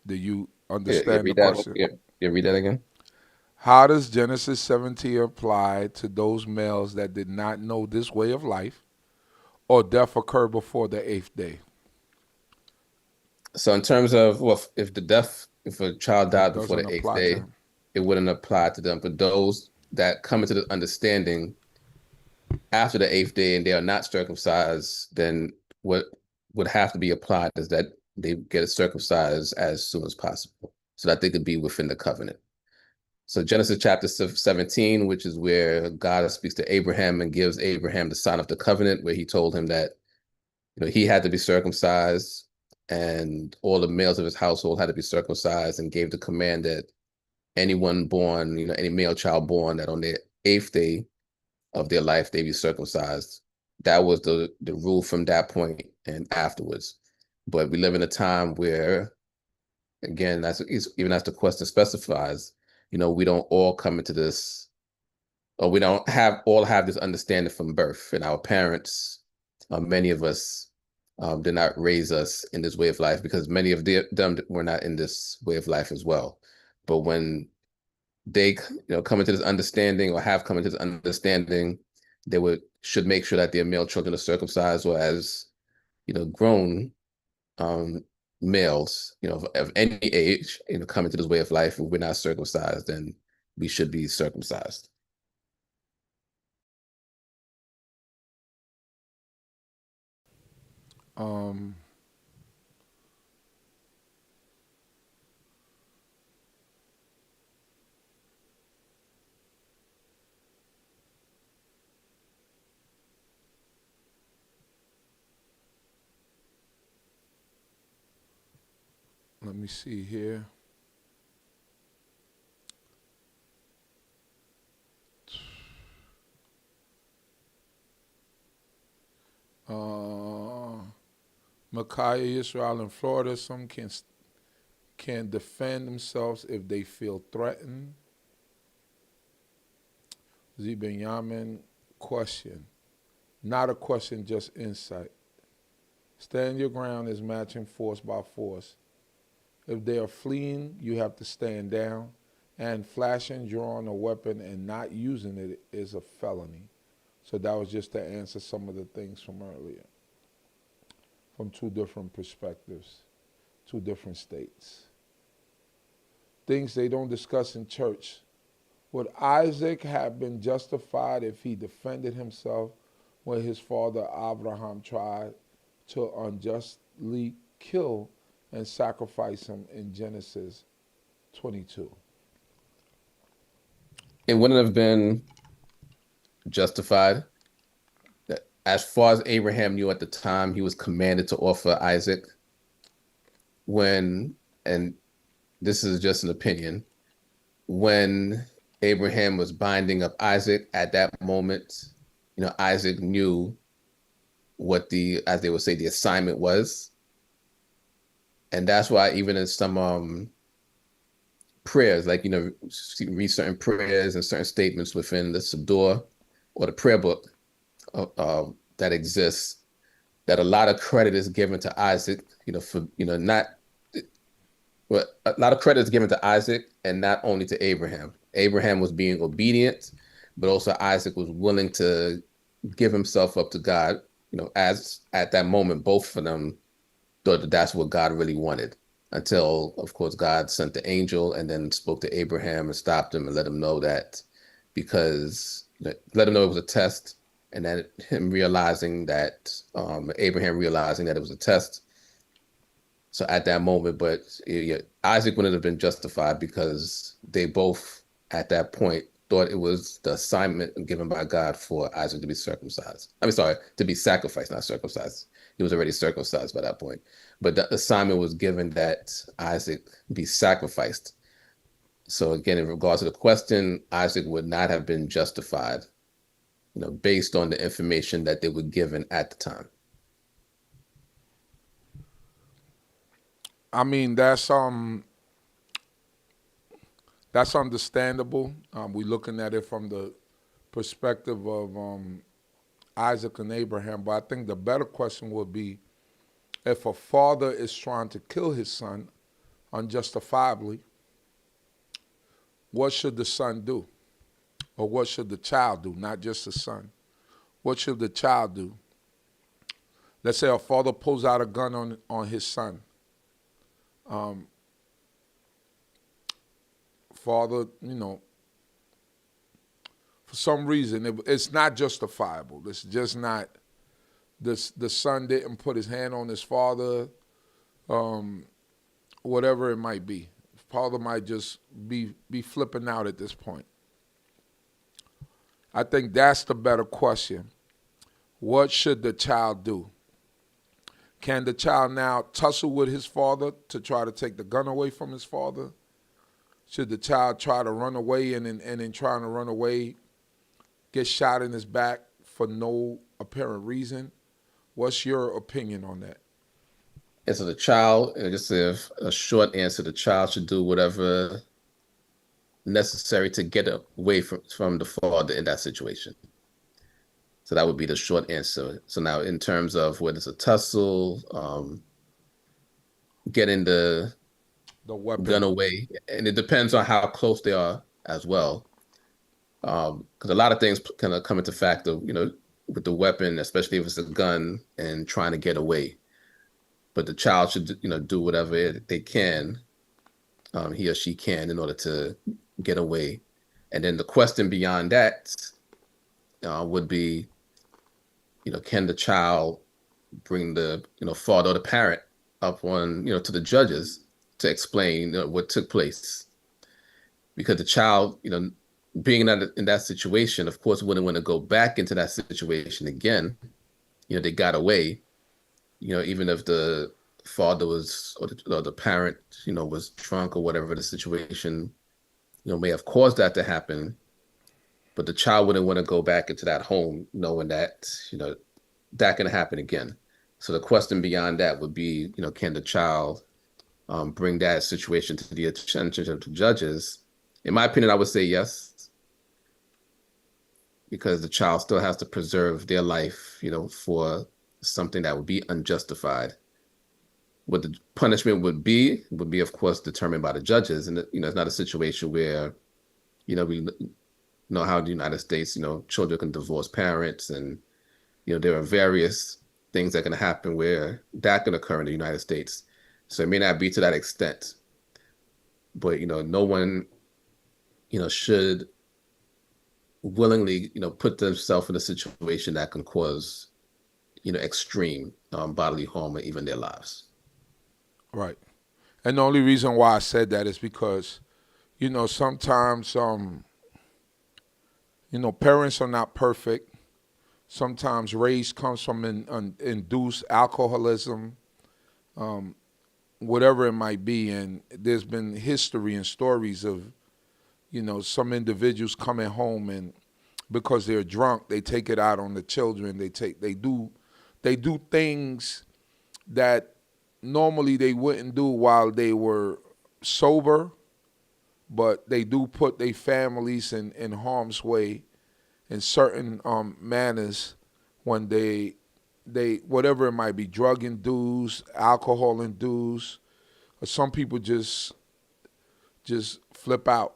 Do you understand the question? Read that again. How does Genesis 17 apply to those males that did not know this way of life or death occurred before the 8th day? So in terms of, well, if a child died before the 8th day, it wouldn't apply to them. But those that come into the understanding after the 8th day and they are not circumcised, then what would have to be applied is that they get circumcised as soon as possible so that they could be within the covenant. So Genesis chapter 17, which is where God speaks to Abraham and gives Abraham the sign of the covenant, where he told him that he had to be circumcised and all the males of his household had to be circumcised, and gave the command that anyone born, any male child born, that on the 8th day of their life they be circumcised. That was the rule from that point and afterwards. But we live in a time where, again, even as the question specifies, we don't all come into this, or we don't all have this understanding from birth. And our parents, many of us, did not raise us in this way of life, because many of them were not in this way of life as well. But when they come into this understanding, or have come into this understanding, they should make sure that their male children are circumcised, or as grown males of any age come into this way of life. If we're not circumcised, then we should be circumcised. Let me see here. Micaiah, Yisrael, in Florida, some can defend themselves if they feel threatened. Z. Binyamin, question. Not a question, just insight. Stand your ground is matching force by force. If they are fleeing, you have to stand down. And flashing, drawing a weapon, and not using it is a felony. So that was just to answer some of the things from earlier, from two different perspectives, two different states. Things they don't discuss in church. Would Isaac have been justified if he defended himself when his father Abraham tried to unjustly kill and sacrifice him in Genesis 22? It wouldn't have been justified. As far as Abraham knew at the time, he was commanded to offer Isaac. And this is just an opinion, when Abraham was binding up Isaac at that moment, Isaac knew what as they would say, the assignment was. And that's why even in some prayers, like, read certain prayers and certain statements within the Siddur or the prayer book that exists, that a lot of credit is given to Isaac, for, but a lot of credit is given to Isaac, and not only to Abraham. Abraham was being obedient, but also Isaac was willing to give himself up to God, as at that moment, both of them thought that that's what God really wanted, until, of course, God sent the angel and then spoke to Abraham and stopped him and let him know that, let him know it was a test, and then Abraham realizing that it was a test. So at that moment, but Isaac wouldn't have been justified, because they both at that point thought it was the assignment given by God for Isaac to be circumcised. To be sacrificed, not circumcised. He was already circumcised by that point. But the assignment was given that Isaac be sacrificed. So again, in regards to the question, Isaac would not have been justified, based on the information that they were given at the time. I mean, that's understandable. We're looking at it from the perspective of Isaac and Abraham, but I think the better question would be, if a father is trying to kill his son unjustifiably, what should the son do? Or what should the child do? Not just the son. What should the child do? Let's say a father pulls out a gun on his son. Father, for some reason, it's not justifiable. It's just not, the son didn't put his hand on his father, whatever it might be. father might just be flipping out at this point. I think that's the better question. What should the child do? Can the child now tussle with his father to try to take the gun away from his father? Should the child try to run away and in trying to run away, get shot in his back for no apparent reason? What's your opinion on that? And so the child, just a short answer, the child should do whatever necessary to get away from the father in that situation. So that would be the short answer. So now in terms of whether it's a tussle, getting the weapon gun away, and it depends on how close they are as well. Because a lot of things kind of come into factor, with the weapon, especially if it's a gun and trying to get away. But the child should, do whatever they can, he or she can, in order to get away. And then the question beyond that would be, can the child bring the, father or the parent up on, to the judges to explain what took place? Because the child, being in that situation, of course, wouldn't want to go back into that situation again. They got away, even if the father was, or the parent, was drunk or whatever the situation, may have caused that to happen. But the child wouldn't want to go back into that home knowing that, that can happen again. So the question beyond that would be, can the child bring that situation to the attention of the judges? In my opinion, I would say yes, because the child still has to preserve their life, for something that would be unjustified. What the punishment would be, of course, determined by the judges. And, it's not a situation where, we know how the United States, children can divorce parents, and, there are various things that can happen where that can occur in the United States. So it may not be to that extent, but, no one, should willingly, put themselves in a situation that can cause, extreme bodily harm or even their lives. Right. And the only reason why I said that is because, sometimes, parents are not perfect. Sometimes rage comes from induced alcoholism, whatever it might be. And there's been history and stories of, some individuals coming home and because they're drunk, they take it out on the children. They do things that normally they wouldn't do while they were sober, but they do put their families in harm's way in certain manners when they whatever it might be, drug induced, alcohol induced, or some people just flip out,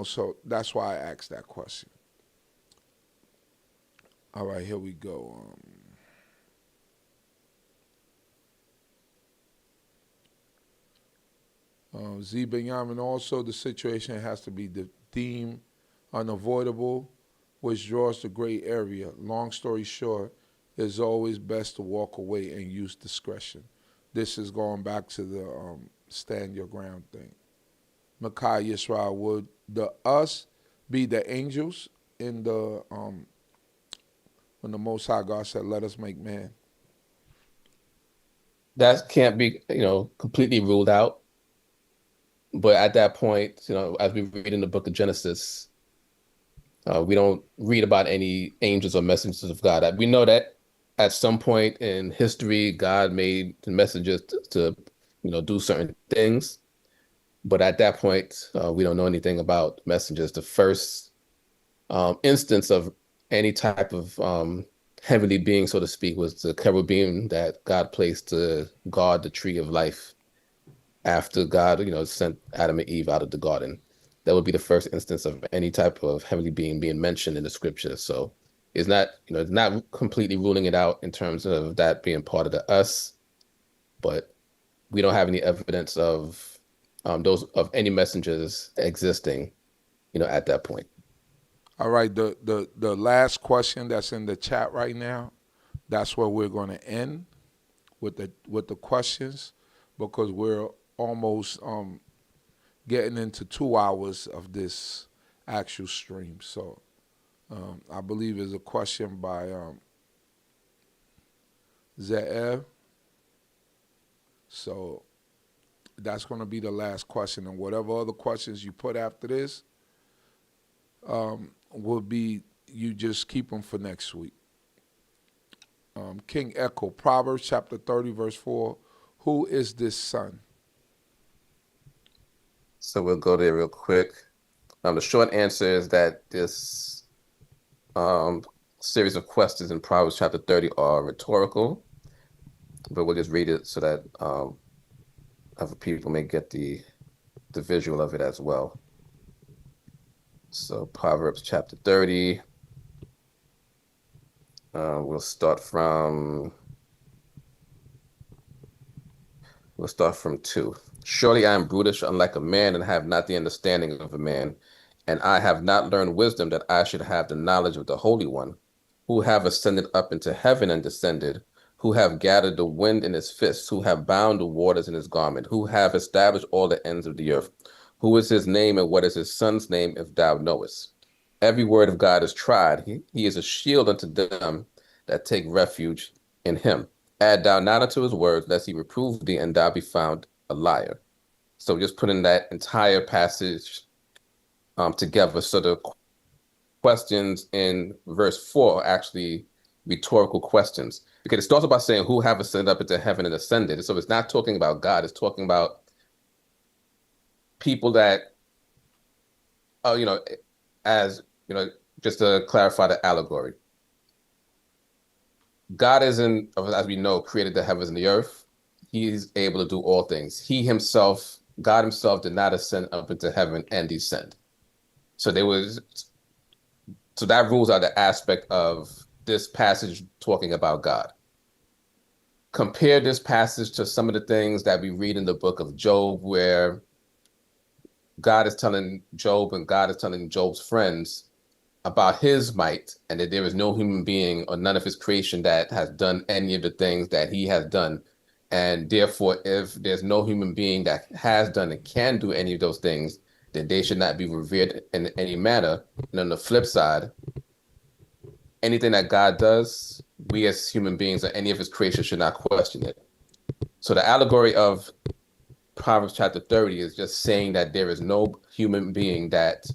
so that's why I asked that question. All right, here we go. Z. Binyamin, also the situation has to be deemed unavoidable, which draws the gray area. Long story short, it's always best to walk away and use discretion. This is going back to the stand your ground thing. Makai Yisrael, would the us be the angels in the when the Most High God said, "Let us make man"? That can't be, completely ruled out. But at that point, as we read in the book of Genesis, we don't read about any angels or messengers of God. We know that at some point in history, God made messengers to do certain things. But at that point, we don't know anything about messengers. The first instance of any type of heavenly being, so to speak, was the cherubim that God placed to guard the tree of life after God, sent Adam and Eve out of the garden. That would be the first instance of any type of heavenly being being mentioned in the scripture. So it's not, it's not completely ruling it out in terms of that being part of the us, but we don't have any evidence of any messengers existing, at that point. All right, the last question that's in the chat right now, that's where we're going to end with the questions, because we're almost getting into 2 hours of this actual stream. So I believe is a question by Ze'ev. So that's going to be the last question. And whatever other questions you put after this will be, you just keep them for next week. King Echo, Proverbs chapter 30, verse 4. Who is this son? So we'll go there real quick. The short answer is that this series of questions in Proverbs chapter 30 are rhetorical, but we'll just read it so that other people may get the visual of it as well. So Proverbs chapter 30, we'll start from 2. Surely I am brutish, unlike a man, and have not the understanding of a man. And I have not learned wisdom, that I should have the knowledge of the Holy One, who have ascended up into heaven and descended, who have gathered the wind in his fists, who have bound the waters in his garment, who have established all the ends of the earth. Who is his name, and what is his son's name, if thou knowest? Every word of God is tried. He is a shield unto them that take refuge in him. Add thou not unto his words, lest he reprove thee, and thou be found a liar. So just putting that entire passage together. So the questions in verse 4 are actually rhetorical questions, because it starts by saying, who have ascended up into heaven and ascended. So it's not talking about God. It's talking about people that, as, just to clarify the allegory. God isn't, as we know, created the heavens and the earth. He's able to do all things. He himself, God himself, did not ascend up into heaven and descend. So that rules out the aspect of this passage talking about God. Compare this passage to some of the things that we read in the book of Job, where God is telling Job and God is telling Job's friends about his might, and that there is no human being or none of his creation that has done any of the things that he has done. And therefore, if there's no human being that has done and can do any of those things, then they should not be revered in any manner. And on the flip side, anything that God does, we as human beings or any of his creation should not question it. So the allegory of Proverbs chapter 30 is just saying that there is no human being that,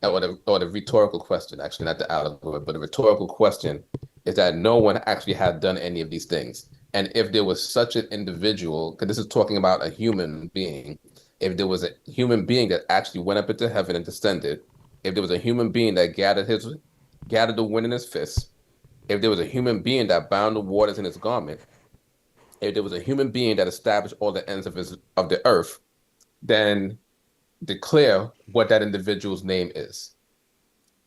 or the rhetorical question, actually not the allegory, but the rhetorical question is that no one actually has done any of these things. And if there was such an individual, because this is talking about a human being, if there was a human being that actually went up into heaven and descended, if there was a human being that gathered the wind in his fist, if there was a human being that bound the waters in his garment, if there was a human being that established all the ends of the earth, then declare what that individual's name is.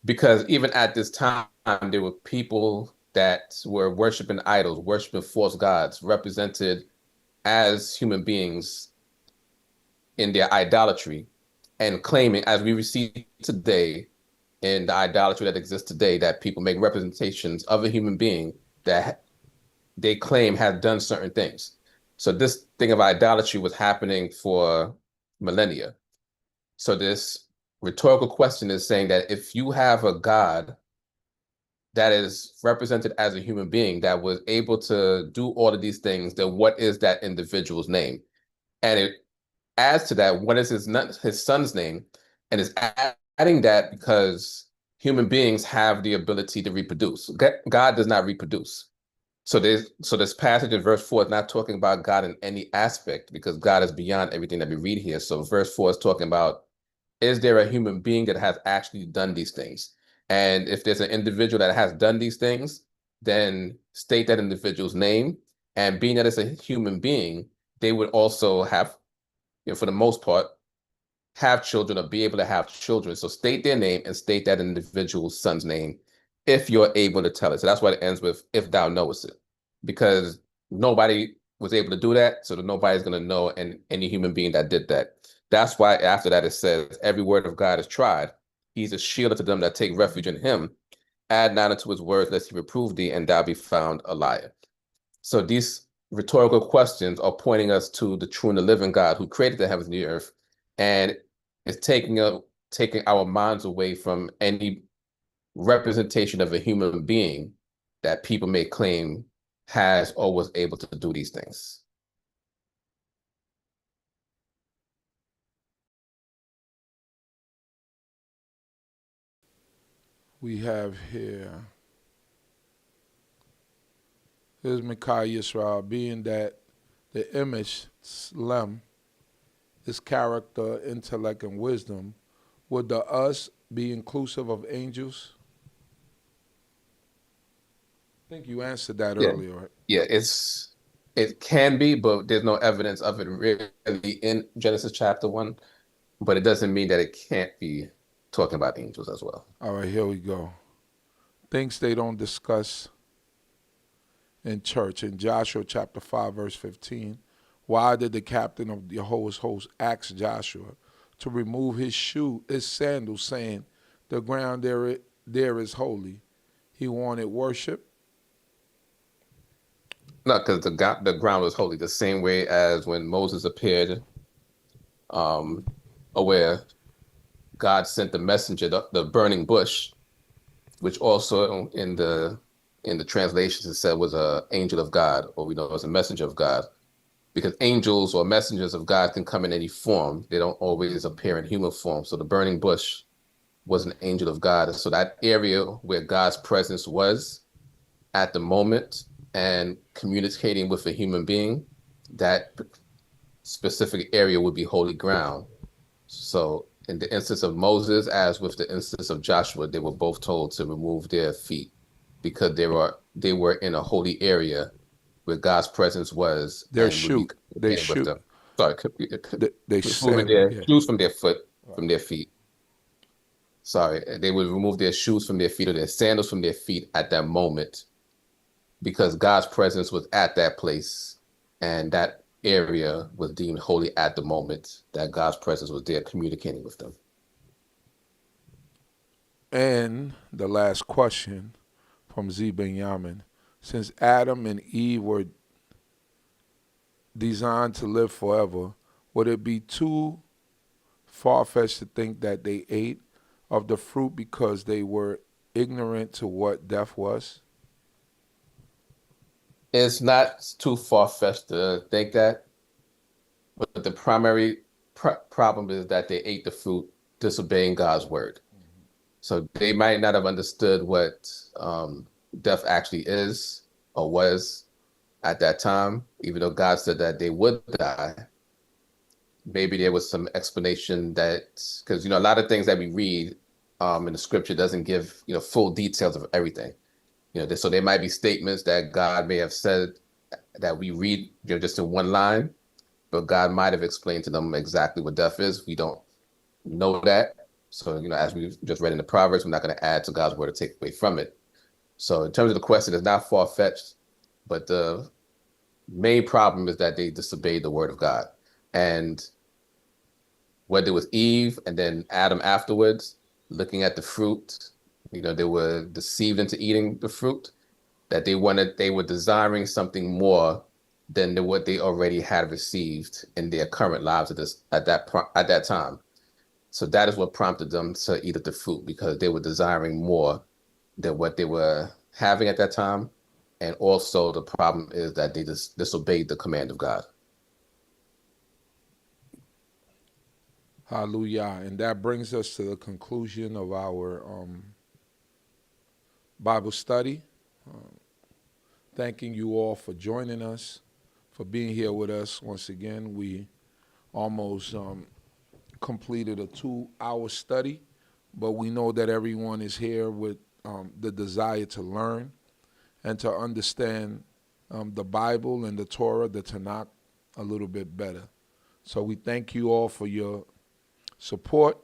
Because even at this time, there were people that were worshiping idols, worshiping false gods, represented as human beings in their idolatry, and claiming, as we receive today in the idolatry that exists today, that people make representations of a human being that they claim has done certain things. So this thing of idolatry was happening for millennia. So this rhetorical question is saying that if you have a God that is represented as a human being that was able to do all of these things, then what is that individual's name? And it adds to that, what is his son's name? And is adding that because human beings have the ability to reproduce. God does not reproduce. So this passage in verse 4 is not talking about God in any aspect, because God is beyond everything that we read here. So verse 4 is talking about, is there a human being that has actually done these things? And if there's an individual that has done these things, then state that individual's name. And being that it's a human being, they would also have, for the most part, have children or be able to have children. So state their name and state that individual's son's name if you're able to tell it. So that's why it ends with, if thou knowest it, because nobody was able to do that. So that nobody's going to know any human being that did that. That's why after that it says, every word of God is tried. He's a shield to them that take refuge in him. Add not unto his words, lest he reprove thee, and thou be found a liar. So these rhetorical questions are pointing us to the true and the living God who created the heavens and the earth, and it's taking our minds away from any representation of a human being that people may claim has or was able to do these things. We have here, here's Micaiah Yisrael, being that the image, Shalom, is character, intellect, and wisdom, would the us be inclusive of angels? I think you answered that earlier, right? Yeah, it can be, but there's no evidence of it really in Genesis chapter 1. But it doesn't mean that it can't be talking about angels as well. All right, here we go. Things they don't discuss in church. In Joshua chapter 5, verse 15, why did the captain of Jehovah's host ask Joshua to remove his sandals, saying, the ground there is holy? He wanted worship. No, because the ground was holy, the same way as when Moses appeared, where God sent the messenger, the burning bush, which also in the translations it said was an angel of God, or we know as a messenger of God, because angels or messengers of God can come in any form. They don't always appear in human form. So the burning bush was an angel of God. So that area where God's presence was at the moment and communicating with a human being, that specific area would be holy ground. So in the instance of Moses, as with the instance of Joshua, they were both told to remove their feet because they were in a holy area where God's presence was They and would be shoot. They communicating with shoot. them. Sorry, They removing sandal. their Yeah. shoes from their foot, from their feet. Sorry, they would remove their shoes from their feet or their sandals from their feet at that moment because God's presence was at that place and that area was deemed holy at the moment that God's presence was there communicating with them. And the last question from Z. Binyamin. Since Adam and Eve were designed to live forever, would it be too far-fetched to think that they ate of the fruit because they were ignorant to what death was? It's not too far-fetched to think that, but the primary problem is that they ate the fruit disobeying God's word. So they might not have understood what death actually is or was at that time, even though God said that they would die. Maybe there was some explanation that, because, a lot of things that we read in the scripture doesn't give, full details of everything. So there might be statements that God may have said that we read, just in one line, but God might have explained to them exactly what death is. We don't know that. So, as we just read in the Proverbs, we're not going to add to God's word or take away from it. So in terms of the question, it's not far-fetched, but the main problem is that they disobeyed the word of God. And whether it was Eve and then Adam afterwards, looking at the fruit, they were deceived into eating the fruit, that they were desiring something more than what they already had received in their current lives at that time. So that is what prompted them to eat of the fruit, because they were desiring more than what they were having at that time. And also the problem is that they just disobeyed the command of God. Hallelujah. And that brings us to the conclusion of our Bible study. Thanking you all for joining us, for being here with us once again. We almost completed a 2-hour study, but we know that everyone is here with the desire to learn and to understand the Bible and the Torah, the Tanakh, a little bit better. So we thank you all for your support.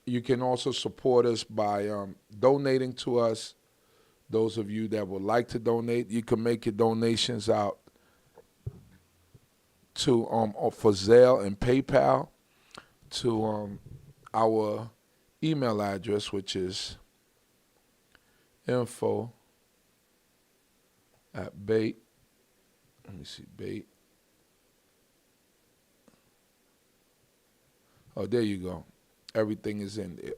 You can also support us by donating to us. Those of you that would like to donate, you can make your donations out to for Zelle and PayPal to our email address, which is info@bait. Let me see, bait. Oh, there you go. Everything is in there.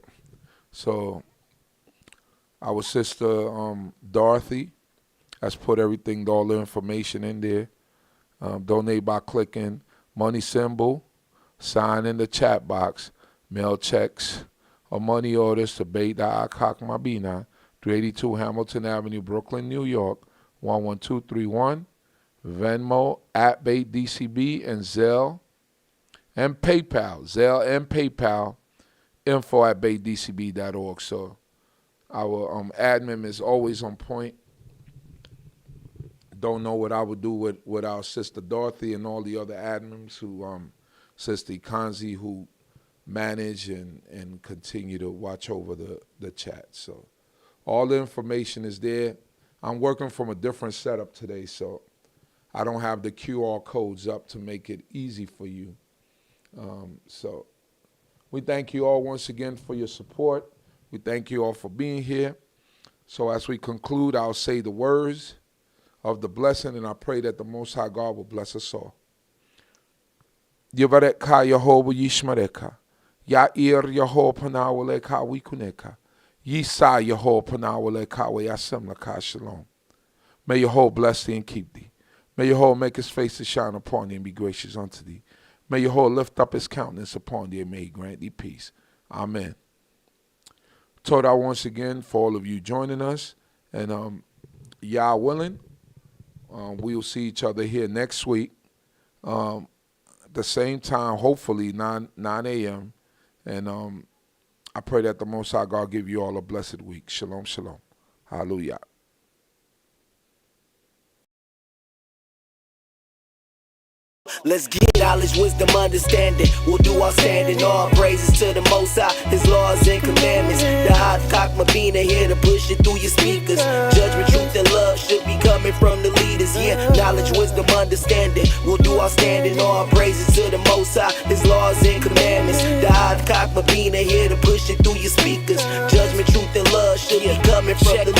So our sister Dorothy has put everything, all the information in there. Donate by clicking money symbol, sign in the chat box, mail checks or money orders to BINAH CHOKMAH BINAH, 382 Hamilton Avenue, Brooklyn, New York, 11231. Venmo at D.C.B and Zelle and PayPal. Zelle and PayPal, info at DCB.org. So our admin is always on point. Don't know what I would do with our sister Dorothy and all the other admins who, Sister Ikanzi, who manage and continue to watch over the chat. So all the information is there. I'm working from a different setup today, so I don't have the QR codes up to make it easy for you. So we thank you all once again for your support. We thank you all for being here. So as we conclude, I'll say the words of the blessing, and I pray that the Most High God will bless us all. Yevareka Yehovah Yishmareka. Ya'ir Yehovah Panawaleka Wikuneka. Yisa Yehovah Panawaleka Wayasemlaka Shalom. May Yehovah bless thee and keep thee. May Yehovah make his face to shine upon thee and be gracious unto thee. May Yehovah lift up his countenance upon thee and may he grant thee peace. Amen. Torah once again for all of you joining us. And Yah willing, we'll see each other here next week. At the same time, hopefully 9 a.m. And I pray that the Most High God give you all a blessed week. Shalom, shalom. Hallelujah. Let's get knowledge, wisdom, understanding. We'll do our standing. All praises to the Most High, his laws and commandments. The hot CHOKMAH BINAH here to push it through your speakers. Judgment, truth, and love should be coming from the leaders. Yeah, knowledge, wisdom, understanding. We'll do our standing. All praises to the Most High, his laws and commandments. The hot CHOKMAH BINAH here to push it through your speakers. Judgment, truth, and love should be coming from the